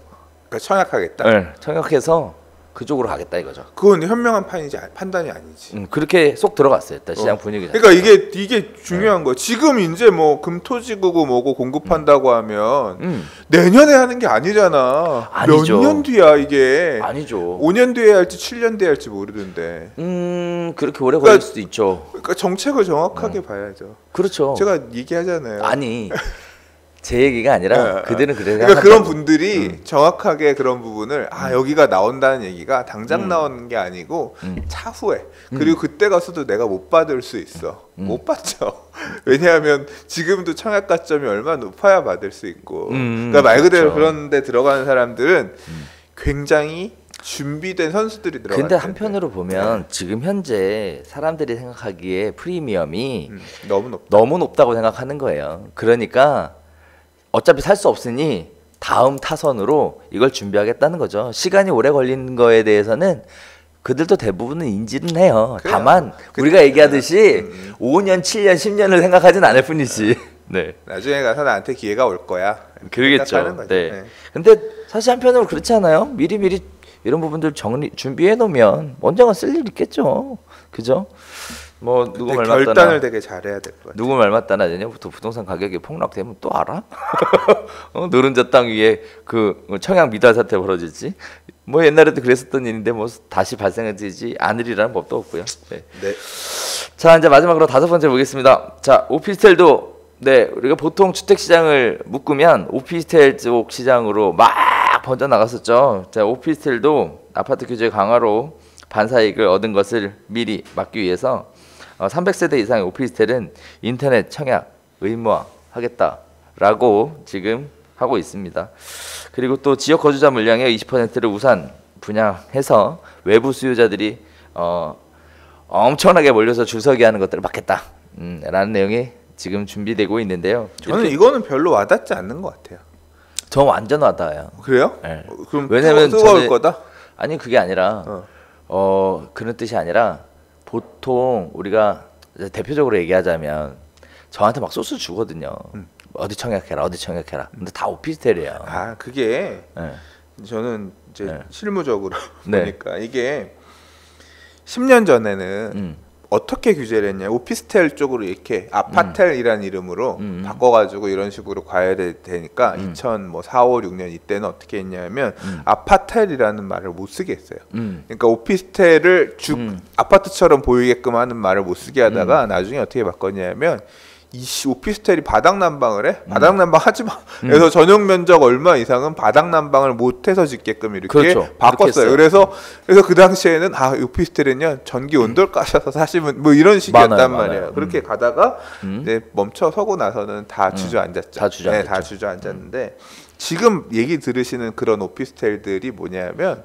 Speaker 2: 그러니까 청약하겠다.
Speaker 1: 네, 청약해서 그쪽으로 가겠다 이거죠.
Speaker 2: 그건 현명한 판단이 아니지.
Speaker 1: 그렇게 쏙 들어갔어요. 일단 시장 분위기.
Speaker 2: 그러니까 이게 중요한 거야. 지금 이제 뭐 금토지구고 뭐고 공급한다고 하면 내년에 하는 게 아니잖아.
Speaker 1: 아니죠.
Speaker 2: 몇 년 뒤야 이게.
Speaker 1: 아니죠.
Speaker 2: 5년 뒤에 할지 7년 뒤에 할지 모르던데.
Speaker 1: 그렇게 오래 걸릴 수도 있죠.
Speaker 2: 그러니까 정책을 정확하게 봐야죠.
Speaker 1: 그렇죠.
Speaker 2: 제가 얘기하잖아요.
Speaker 1: 아니 제 얘기가 아니라 그들은 그래서
Speaker 2: 그러니까 그런 분들이 정확하게 그런 부분을 여기가 나온다는 얘기가 당장 나오는 게 아니고 차후에 그리고 그때 가서도 내가 못 받을 수 있어. 못 받죠. 왜냐하면 지금도 청약 가점이 얼마나 높아야 받을 수 있고. 그러니까 말 그대로
Speaker 1: 그렇죠.
Speaker 2: 그런 데 들어가는 사람들은 굉장히 준비된 선수들이 들어가요.
Speaker 1: 근데 한편으로 보면 지금 현재 사람들이 생각하기에 프리미엄이
Speaker 2: 너무
Speaker 1: 높다고 생각하는 거예요. 그러니까 어차피 살 수 없으니 다음 타선으로 이걸 준비하겠다는 거죠. 시간이 오래 걸리는 거에 대해서는 그들도 대부분은 인지는 해요.
Speaker 2: 그래요.
Speaker 1: 다만 우리가 얘기하듯이 5년, 7년, 10년을 생각하진 않을 뿐이지. 네.
Speaker 2: 나중에 가서 나한테 기회가 올 거야.
Speaker 1: 그러겠죠. 네. 근데 사실 한편으로 그렇지 않아요? 미리 이런 부분들 준비해 놓으면 언젠가 쓸 일 있겠죠. 그죠? 뭐 누구 말 맞다나
Speaker 2: 결단을 되게 잘해야 될 것 같아요.
Speaker 1: 누구 말 맞다나 내년부터 부동산 가격이 폭락되면 또 알아? 노른자 땅 위에 그 청약 미달 사태 벌어질지 뭐 옛날에도 그랬었던 일인데 뭐 다시 발생하지 않으리라는 법도 없고요. 네.
Speaker 2: 네.
Speaker 1: 자 이제 마지막으로 5번째 보겠습니다. 자 오피스텔도 네 우리가 보통 주택 시장을 묶으면 오피스텔 쪽 시장으로 막 번져 나갔었죠. 자 오피스텔도 아파트 규제 강화로 반사이익을 얻은 것을 미리 막기 위해서 300세대 이상의 오피스텔은 인터넷 청약 의무화하겠다라고 지금 하고 있습니다. 그리고 또 지역 거주자 물량의 20%를 우선 분양해서 외부 수요자들이 엄청나게 몰려서 줄서기 하는 것들을 막겠다. 라는 내용이 지금 준비되고 있는데요.
Speaker 2: 저는 이거는 별로 와닿지 않는 것 같아요.
Speaker 1: 저 완전 와닿아요.
Speaker 2: 그래요?
Speaker 1: 네.
Speaker 2: 그럼
Speaker 1: 왜냐면
Speaker 2: 뜨거울 거다?
Speaker 1: 아니 그게 아니라 그런 뜻이 아니라 보통 우리가 대표적으로 얘기하자면 저한테 막 소스 주거든요. 어디 청약해라. 근데 다 오피스텔이에요.
Speaker 2: 그게
Speaker 1: 네.
Speaker 2: 저는 이제
Speaker 1: 네.
Speaker 2: 실무적으로
Speaker 1: 네.
Speaker 2: 보니까 이게 10년 전에는 어떻게 규제를 했냐? 오피스텔 쪽으로 이렇게 아파텔이라는 이름으로 바꿔가지고 이런 식으로 과열되니까 2004, 5, 6년 이때는 어떻게 했냐면 아파텔이라는 말을 못 쓰게 했어요. 그러니까 오피스텔을 아파트처럼 보이게끔 하는 말을 못 쓰게 하다가 나중에 어떻게 바꿨냐면 이씨 오피스텔이 바닥 난방을 해? 바닥 난방 하지 마. 그래서 전용 면적 얼마 이상은 바닥 난방을 못 해서 짓게끔 이렇게
Speaker 1: 그렇죠.
Speaker 2: 바꿨어요. 그래서 그 당시에는 오피스텔은요 전기 온돌 까셔서 사시면 뭐 이런 식이었단 말이에요. 그렇게 가다가 이제 멈춰 서고 나서는 다 주저앉았죠.
Speaker 1: 다 주저앉았죠.
Speaker 2: 네, 다 주저앉았는데 지금 얘기 들으시는 그런 오피스텔들이 뭐냐면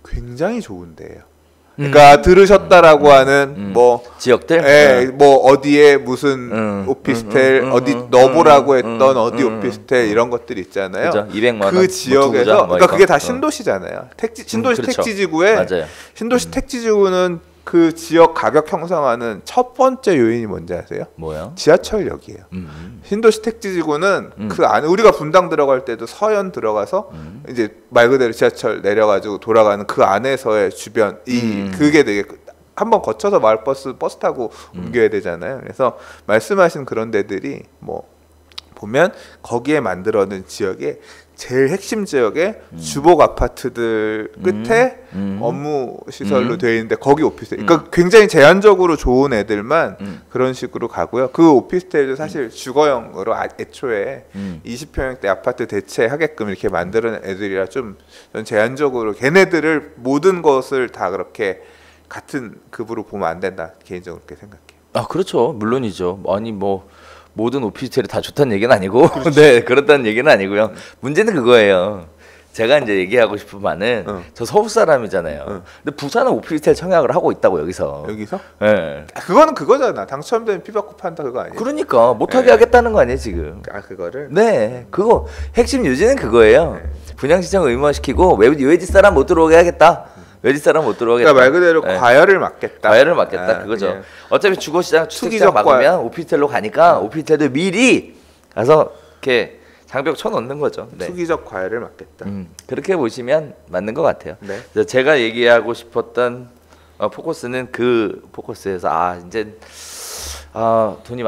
Speaker 2: 굉장히 좋은데요. 그러니까 들으셨다라고 하는 뭐
Speaker 1: 지역들,
Speaker 2: 예, 뭐 어디에 무슨 오피스텔 어디 넣어보라고 했던 어디 오피스텔 이런 것들 있잖아요.
Speaker 1: 그죠? 200만 원,
Speaker 2: 그 지역에서
Speaker 1: 뭐
Speaker 2: 그러니까 그게 다 신도시잖아요. 신도시
Speaker 1: 그렇죠.
Speaker 2: 택지지구에
Speaker 1: 맞아요.
Speaker 2: 신도시 택지지구는 그 지역 가격 형성하는 첫 번째 요인이 뭔지 아세요?
Speaker 1: 뭐요?
Speaker 2: 지하철역이에요. 신도시 택지지구는 그 안에 우리가 분당 들어갈 때도 서현 들어가서 이제 말 그대로 지하철 내려가지고 돌아가는 그 안에서의 주변 그게 되게 한번 거쳐서 마을버스 버스 타고 옮겨야 되잖아요. 그래서 말씀하신 그런 데들이 뭐 보면 거기에 만들어낸 지역에 제일 핵심 지역에 주복 아파트들 끝에 업무 시설로 되어 있는데 거기 오피스텔. 그러니까 굉장히 제한적으로 좋은 애들만 그런 식으로 가고요. 그 오피스텔도 사실 주거용으로 애초에 20평형대 아파트 대체하게끔 이렇게 만드는 애들이라 좀 제한적으로 걔네들을 모든 것을 다 그렇게 같은 급으로 보면 안 된다. 개인적으로 그렇게 생각해요.
Speaker 1: 아 그렇죠. 물론이죠. 아니 뭐 모든 오피스텔이 다 좋다는 얘기는 아니고 네 그렇다는 얘기는 아니고요. 문제는 그거예요. 제가 이제 얘기하고 싶은 바는 저 서울 사람이잖아요. 근데 부산은 오피스텔 청약을 하고 있다고 여기서. 네.
Speaker 2: 그거는 그거잖아. 당첨되면 피 받고 판다 그거 아니에요?
Speaker 1: 그러니까 못하게 하겠다는 거 아니에요 지금.
Speaker 2: 그거를?
Speaker 1: 네. 그거 핵심 요지는 그거예요. 분양시장 의무화시키고 외지 사람 못 들어오게 하겠다. 외지 사람 못 들어오겠다.
Speaker 2: 그러니까 말 그대로 과열을 막겠다.
Speaker 1: 과열을 막겠다. 그거죠. 그냥. 어차피 주거시장, 주택시장 막으면 오피스텔로 가니까 오피스텔도 미리 가서 이렇게 장벽 쳐놓는 거죠. 네.
Speaker 2: 투기적 과열을 막겠다.
Speaker 1: 그렇게 보시면 맞는 것 같아요.
Speaker 2: 네.
Speaker 1: 그래서 제가 얘기하고 싶었던 포커스는 그 포커스에서 이제 돈이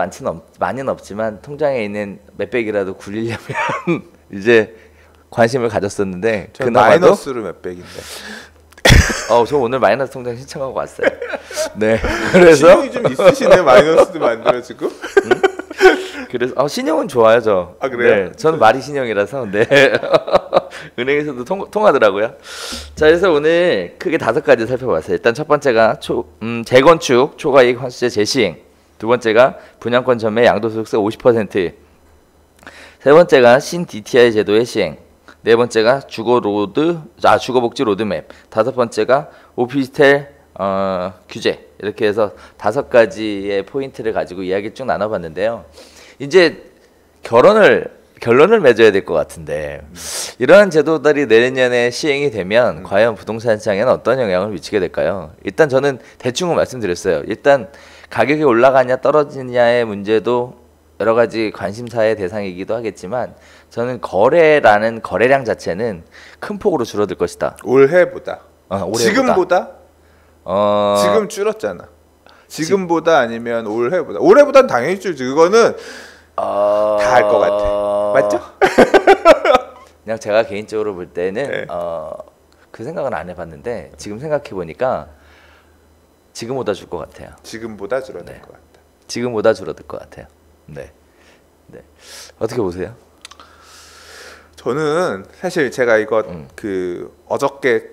Speaker 1: 많이는 없지만 통장에 있는 몇백이라도 굴리려면 이제 관심을 가졌었는데 그나마도
Speaker 2: 마이너스로 몇백인데.
Speaker 1: 저 오늘 마이너스 통장 신청하고 왔어요. 네. 그래서
Speaker 2: 신용이 좀 있으시네. 마이너스도 만들어지고.
Speaker 1: 그래서 신용은 좋아요, 저.
Speaker 2: 아 그래요?
Speaker 1: 네, 저는 말이 신용이라서 네. 은행에서도 통하더라고요. 자, 그래서 오늘 크게 5가지 살펴봤어요. 일단 첫 번째가 재건축 초과이익 환수제 재시행. 두 번째가 분양권 전매 양도소득세 50%. 세 번째가 신 DTI 제도의 시행. 네 번째가 주거복지 로드맵. 다섯 번째가 오피스텔 규제. 이렇게 해서 5가지의 포인트를 가지고 이야기 쭉 나눠봤는데요. 이제 결론을 맺어야 될 것 같은데 이러한 제도들이 내년에 시행이 되면 과연 부동산 시장에는 어떤 영향을 미치게 될까요? 일단 저는 대충은 말씀드렸어요. 일단 가격이 올라가냐 떨어지냐의 문제도 여러 가지 관심사의 대상이기도 하겠지만 저는 거래량 자체는 큰 폭으로 줄어들 것이다.
Speaker 2: 올해보다. 지금보다? 지금 줄었잖아. 지금보다 아니면 올해보다는 당연히 줄지. 그거는 다 알 것 같아. 맞죠?
Speaker 1: 그냥 제가 개인적으로 볼 때는
Speaker 2: 네.
Speaker 1: 그 생각은 안 해봤는데 지금 생각해 보니까 지금보다 줄 것 같아요.
Speaker 2: 지금보다 줄어들 것 같다.
Speaker 1: 지금보다 줄어들 것 같아요. 네. 어떻게 보세요?
Speaker 2: 저는 사실 제가 이거 어저께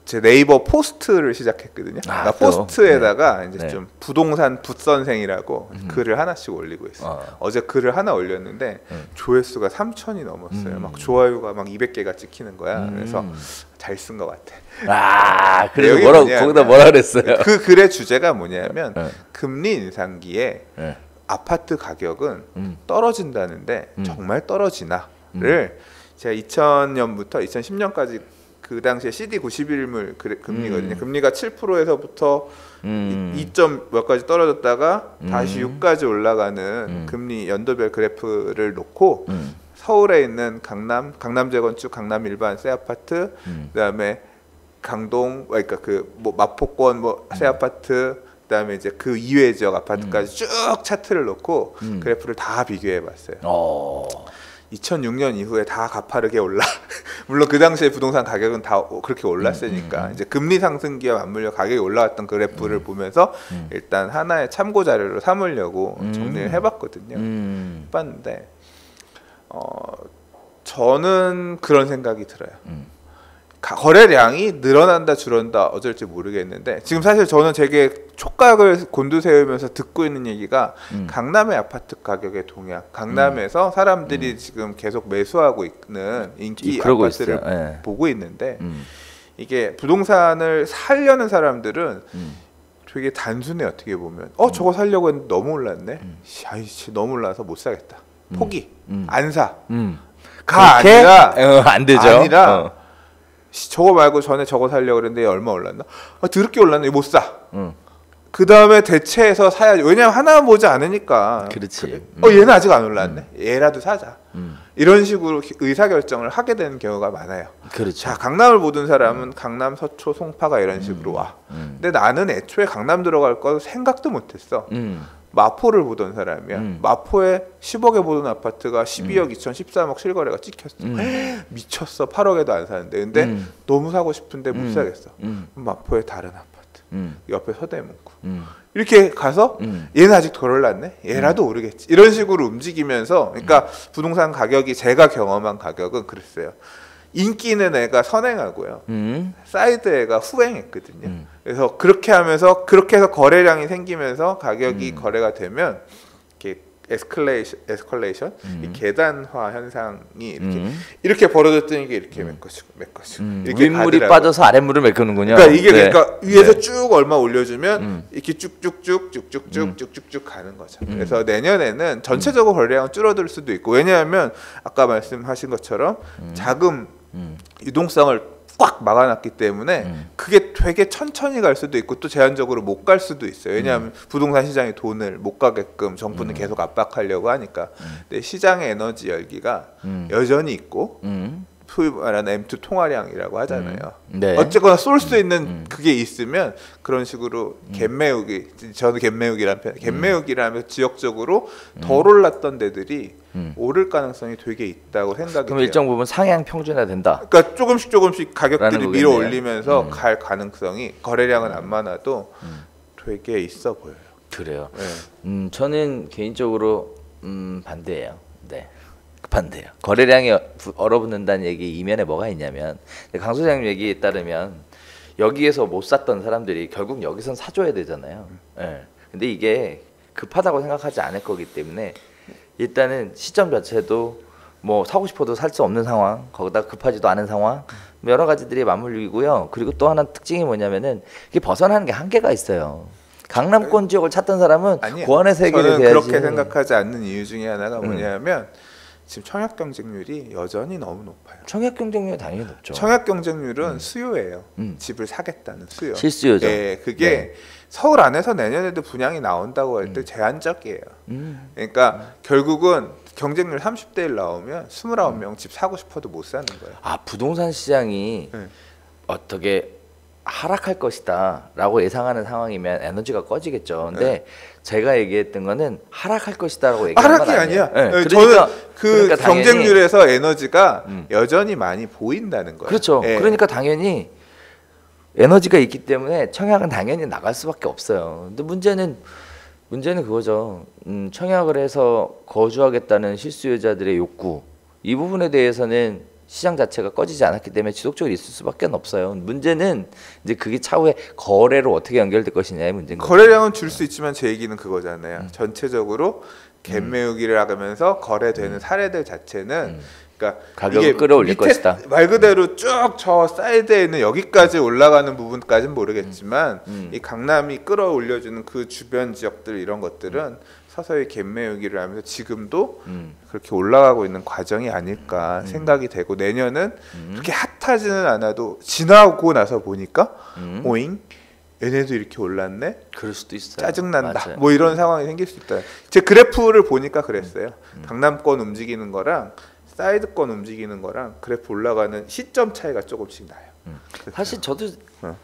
Speaker 2: 제 네이버 포스트를 시작했거든요. 나 포스트에다가 이제 좀 부동산 붓선생이라고 글을 하나씩 올리고 있어요. 어제 글을 하나 올렸는데 조회수가 3,000이 넘었어요. 막 좋아요가 막 200개가 찍히는 거야. 그래서 잘 쓴 것 같아.
Speaker 1: 그래서 거기다 뭐라 그랬어요?
Speaker 2: 그 글의 주제가 뭐냐면 금리 인상기에 아파트 가격은 떨어진다는데 정말 떨어지나를 제가 2000년부터 2010년까지 그 당시에 CD 91물 금리거든요. 금리가 7%에서부터 2점 몇 가지 떨어졌다가 다시 6까지 올라가는 금리 연도별 그래프를 놓고 서울에 있는 강남 재건축, 강남 일반 새 아파트, 그다음에 강동, 그러니까 마포권 새 아파트, 그다음에 이제 그 이외 지역 아파트까지 쭉 차트를 놓고 그래프를 다 비교해 봤어요. 2006년 이후에 다 가파르게 올라. 물론 그 당시에 부동산 가격은 다 그렇게 올랐으니까 이제 금리 상승기와 맞물려 가격이 올라왔던 그래프를 보면서 일단 하나의 참고 자료로 삼으려고 정리를 해봤거든요. 해봤는데 저는 그런 생각이 들어요. 거래량이 늘어난다 줄어든다 어쩔지 모르겠는데 지금 사실 저는 되게 촉각을 곤두세우면서 듣고 있는 얘기가 강남의 아파트 가격의 동향, 강남에서 사람들이 지금 계속 매수하고 있는 인기 아파트를
Speaker 1: 네.
Speaker 2: 보고 있는데 이게 부동산을 살려는 사람들은 되게 단순해. 어떻게 보면 저거 살려고 했는데 너무 올랐네. 아이씨 너무 올라서 못 사겠다. 포기. 안 사. 가 아니라
Speaker 1: 안 되죠.
Speaker 2: 아니라 저거 말고 전에 저거 살려고 그랬는데 얼마 올랐나? 더럽게 올랐네. 못 사. 그 다음에 대체해서 사야지. 왜냐면 하나만 보지 않으니까.
Speaker 1: 그렇지.
Speaker 2: 얘는 아직 안 올랐네. 얘라도 사자. 이런 식으로 의사결정을 하게 되는 경우가 많아요.
Speaker 1: 그렇죠.
Speaker 2: 자, 강남을 보던 사람은 강남, 서초, 송파가 이런 식으로 와. 근데 나는 애초에 강남 들어갈 거 생각도 못했어. 마포를 보던 사람이야. 마포에 10억에 보던 아파트가 12억 2천 13억 실거래가 찍혔어. 미쳤어. 8억에도 안 사는데. 근데 너무 사고 싶은데 못 사겠어. 마포에 다른 아파트. 옆에 서대문구. 이렇게 가서 얘는 아직 덜 올랐네. 얘라도 오르겠지. 이런 식으로 움직이면서 그러니까 부동산 가격이 제가 경험한 가격은 그랬어요. 인기 있는 애가 선행하고요. 사이드 애가 후행했거든요. 그래서 그렇게 하면서 그렇게 해서 거래량이 생기면서 가격이 거래가 되면 이렇게 에스컬레이션, 이 계단화 현상이 이렇게 벌어졌더니 이게 이렇게 메꿔지고
Speaker 1: 윗물이 빠져서 아랫물을 메꾸는군요.
Speaker 2: 그러니까 이게
Speaker 1: 네.
Speaker 2: 그러니까 위에서 쭉 얼마 올려주면 이렇게 쭉쭉쭉 가는 거죠. 그래서 내년에는 전체적으로 거래량은 줄어들 수도 있고 왜냐하면 아까 말씀하신 것처럼 자금 유동성을 꽉 막아놨기 때문에 그게 되게 천천히 갈 수도 있고 또 제한적으로 못 갈 수도 있어요. 왜냐하면 부동산 시장이 돈을 못 가게끔 정부는 계속 압박하려고 하니까. 근데 시장의 에너지 열기가 여전히 있고 소위 말하는 M2 통화량이라고 하잖아요.
Speaker 1: 네.
Speaker 2: 어쨌거나 쏠 수 있는 그게 있으면 그런 식으로 갭매우기, 저는 갭매우기라는 편, 갭매우기라면 지역적으로 덜 올랐던 데들이 오를 가능성이 되게 있다고 생각이
Speaker 1: 그럼
Speaker 2: 돼요.
Speaker 1: 일정 부분 상향 평준화 된다.
Speaker 2: 그러니까 조금씩 가격들이
Speaker 1: 거겠네요.
Speaker 2: 밀어 올리면서 갈 가능성이 거래량은 안 많아도 되게 있어 보여요.
Speaker 1: 그래요.
Speaker 2: 네.
Speaker 1: 저는 개인적으로 반대예요. 네. 반대요. 거래량이 얼어붙는다는 얘기 이면에 뭐가 있냐면 강 소장님 얘기에 따르면 여기에서 못 샀던 사람들이 결국 여기선 사줘야 되잖아요. 네. 근데 이게 급하다고 생각하지 않을 거기 때문에 일단은 시점 자체도 뭐 사고 싶어도 살 수 없는 상황, 거기다 급하지도 않은 상황, 여러 가지들이 맞물리고요. 그리고 또 하나 특징이 뭐냐면은 이게 벗어나는 게 한계가 있어요. 강남권 지역을 찾던 사람은 고안에서 해결이
Speaker 2: 저는
Speaker 1: 돼야지.
Speaker 2: 그렇게 생각하지 않는 이유 중에 하나가 뭐냐면 지금 청약 경쟁률이 여전히 너무 높아요.
Speaker 1: 청약 경쟁률이 당연히 높죠.
Speaker 2: 청약 경쟁률은 수요예요. 집을 사겠다는 수요.
Speaker 1: 실수요죠.
Speaker 2: 네, 그게 서울 안에서 내년에도 분양이 나온다고 할 때 제한적이에요. 그러니까 결국은 경쟁률 30대 1 나오면 29명 집 사고 싶어도 못 사는 거예요.
Speaker 1: 아, 부동산 시장이 어떻게 하락할 것이다라고 예상하는 상황이면 에너지가 꺼지겠죠. 근데 제가 얘기했던 거는 하락할 것이다라고 얘기한 건
Speaker 2: 하락이
Speaker 1: 아니에요.
Speaker 2: 아니야.
Speaker 1: 네, 그러니까,
Speaker 2: 저는 그
Speaker 1: 그러니까 당연히,
Speaker 2: 경쟁률에서 에너지가 여전히 많이 보인다는 거예요.
Speaker 1: 그렇죠.
Speaker 2: 예.
Speaker 1: 그러니까 당연히 에너지가 있기 때문에 청약은 당연히 나갈 수밖에 없어요. 근데 문제는 그거죠. 청약을 해서 거주하겠다는 실수요자들의 욕구, 이 부분에 대해서는 시장 자체가 꺼지지 않았기 때문에 지속적으로 있을 수밖에 없어요. 문제는 이제 그게 차후에 거래로 어떻게 연결될 것이냐의 문제인 거죠.
Speaker 2: 거래량은 줄 수 있지만 제 얘기는 그거잖아요. 전체적으로 갭매우기를 하면서 거래되는 사례들 자체는 그러니까
Speaker 1: 가격을 끌어올릴 것이다.
Speaker 2: 말 그대로 쭉 저 사이드에 있는 여기까지 올라가는 부분까지는 모르겠지만 이 강남이 끌어올려주는 그 주변 지역들 이런 것들은 서서히 갭매우기를 하면서 지금도 그렇게 올라가고 있는 과정이 아닐까 생각이 되고 내년은 그렇게 핫하지는 않아도 지나고 나서 보니까 오잉 얘네도 이렇게 올랐네.
Speaker 1: 그럴 수도 있어요.
Speaker 2: 짜증난다.
Speaker 1: 맞아요.
Speaker 2: 뭐 이런 상황이 생길 수 있다. 제 그래프를 보니까 그랬어요. 강남권 움직이는 거랑 사이드권 움직이는 거랑 그래프 올라가는 시점 차이가 조금씩 나요.
Speaker 1: 사실 저도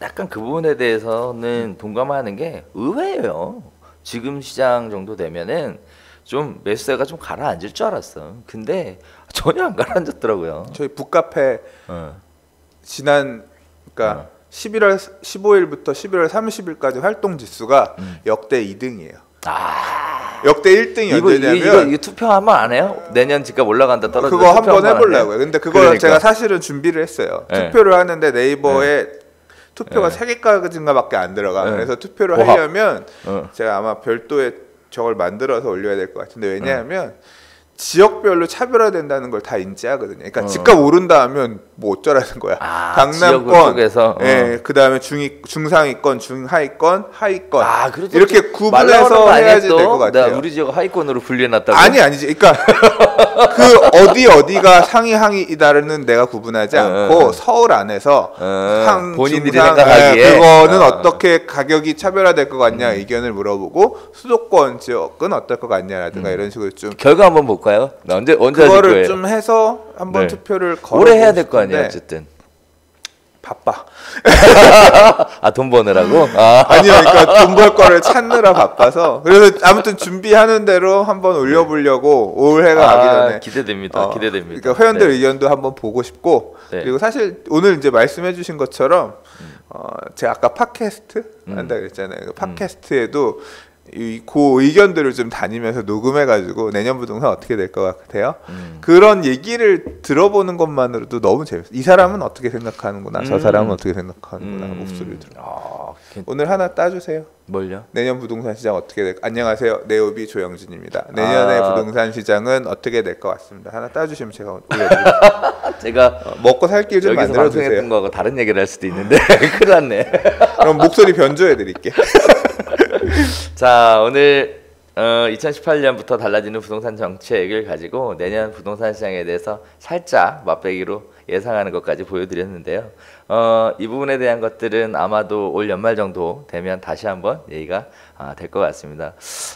Speaker 1: 약간 그 부분에 대해서는 동감하는 게 의외예요. 지금 시장 정도 되면은 좀 매수세가 좀 가라앉을 줄 알았어. 근데 전혀 안 가라앉았더라고요.
Speaker 2: 저희 북카페
Speaker 1: 어.
Speaker 2: 지난 그러니까 11월 15일부터 11월 30일까지 활동 지수가 역대 2등이에요. 역대 1등이 언제냐면
Speaker 1: 이거 투표하면 안 해요? 내년 집값 올라간다 떨어진다.
Speaker 2: 그거 한번 해보려고요. 근데 그거
Speaker 1: 그러니까.
Speaker 2: 제가 사실은 준비를 했어요.
Speaker 1: 네.
Speaker 2: 투표를 하는데 네이버에 투표가
Speaker 1: 네.
Speaker 2: 3개까지인가밖에 안 들어가.
Speaker 1: 네.
Speaker 2: 그래서 투표를
Speaker 1: 고합.
Speaker 2: 하려면 제가 아마 별도의 저걸 만들어서 올려야 될 것 같은데 왜냐하면 지역별로 차별화된다는 걸 다 인지하거든요. 그러니까 집값 오른다 하면 뭐 어쩌라는 거야. 강남권, 예, 그다음에 중상위권, 중하위권, 하위권 이렇게 구분해서 해야지 될 것 같아요.
Speaker 1: 우리 지역 하위권으로 분류해놨다고?
Speaker 2: 아니지. 그러니까 그 어디가 상위 하위이다는 내가 구분하지 않고 서울 안에서
Speaker 1: 본인들이
Speaker 2: 중상,
Speaker 1: 생각하기에
Speaker 2: 그거는 어떻게 가격이 차별화될 것 같냐 의견을 물어보고 수도권 지역은 어떨 것 같냐라든가 이런 식으로 좀
Speaker 1: 결과 한번 볼까요? 언제
Speaker 2: 그거를
Speaker 1: 하실 거예요?
Speaker 2: 좀 해서 한번
Speaker 1: 네.
Speaker 2: 투표를 걸어
Speaker 1: 오래 해야 될 거 아니에요, 어쨌든.
Speaker 2: 바빠.
Speaker 1: 돈 버느라고?
Speaker 2: 아니요, 그러니까 돈 벌 거를 찾느라 바빠서. 그래서 아무튼 준비하는 대로 한번 올려보려고 올해가 가기 전에.
Speaker 1: 기대됩니다. 기대됩니다.
Speaker 2: 그러니까 회원들
Speaker 1: 네.
Speaker 2: 의견도 한번 보고 싶고
Speaker 1: 네.
Speaker 2: 그리고 사실 오늘 이제 말씀해주신 것처럼 제가 아까 팟캐스트 한다 그랬잖아요. 그 팟캐스트에도 그 의견들을 좀 다니면서 녹음해가지고 내년 부동산 어떻게 될 것 같아요? 그런 얘기를 들어보는 것만으로도 너무 재밌어요. 이 사람은 어떻게 생각하는구나, 저 사람은 어떻게 생각하는구나 목소리를 들어. 오늘 하나 따주세요.
Speaker 1: 뭘요?
Speaker 2: 내년 부동산 시장 어떻게 될? 안녕하세요, 네오비 조영진입니다. 내년의 부동산 시장은 어떻게 될 것 같습니다. 하나 따주시면 제가 올려드릴게요.
Speaker 1: 제가
Speaker 2: 먹고 살 길 좀 만들어 주세요.
Speaker 1: 방송했던 거하고 다른 얘기를 할 수도 있는데 큰일 났네.
Speaker 2: 그럼 목소리 변조해 드릴게요.
Speaker 1: 자, 오늘 2018년부터 달라지는 부동산 정책을 가지고 내년 부동산 시장에 대해서 살짝 맛배기로 예상하는 것까지 보여드렸는데요. 이 부분에 대한 것들은 아마도 올 연말 정도 되면 다시 한번 얘기가 될 것 같습니다.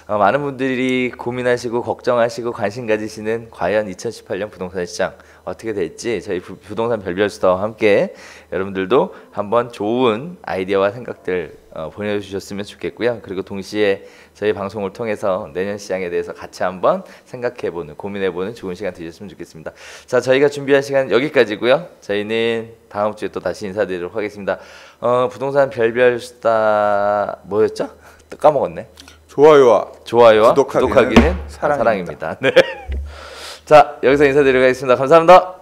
Speaker 1: 많은 분들이 고민하시고 걱정하시고 관심 가지시는 과연 2018년 부동산 시장 어떻게 될지 저희 부동산 별별수다와 함께 여러분들도 한번 좋은 아이디어와 생각들 보내주셨으면 좋겠고요. 그리고 동시에 저희 방송을 통해서 내년 시장에 대해서 같이 한번 생각해보는, 고민해보는 좋은 시간 되셨으면 좋겠습니다. 자, 저희가 준비한 시간 여기까지고요. 저희는 다음 주에 또 다시 인사드리도록 하겠습니다. 부동산 별별수다 뭐였죠? 또 까먹었네.
Speaker 2: 좋아요와
Speaker 1: 구독하기는 사랑입니다. 네. 자, 여기서 인사드리겠습니다. 감사합니다.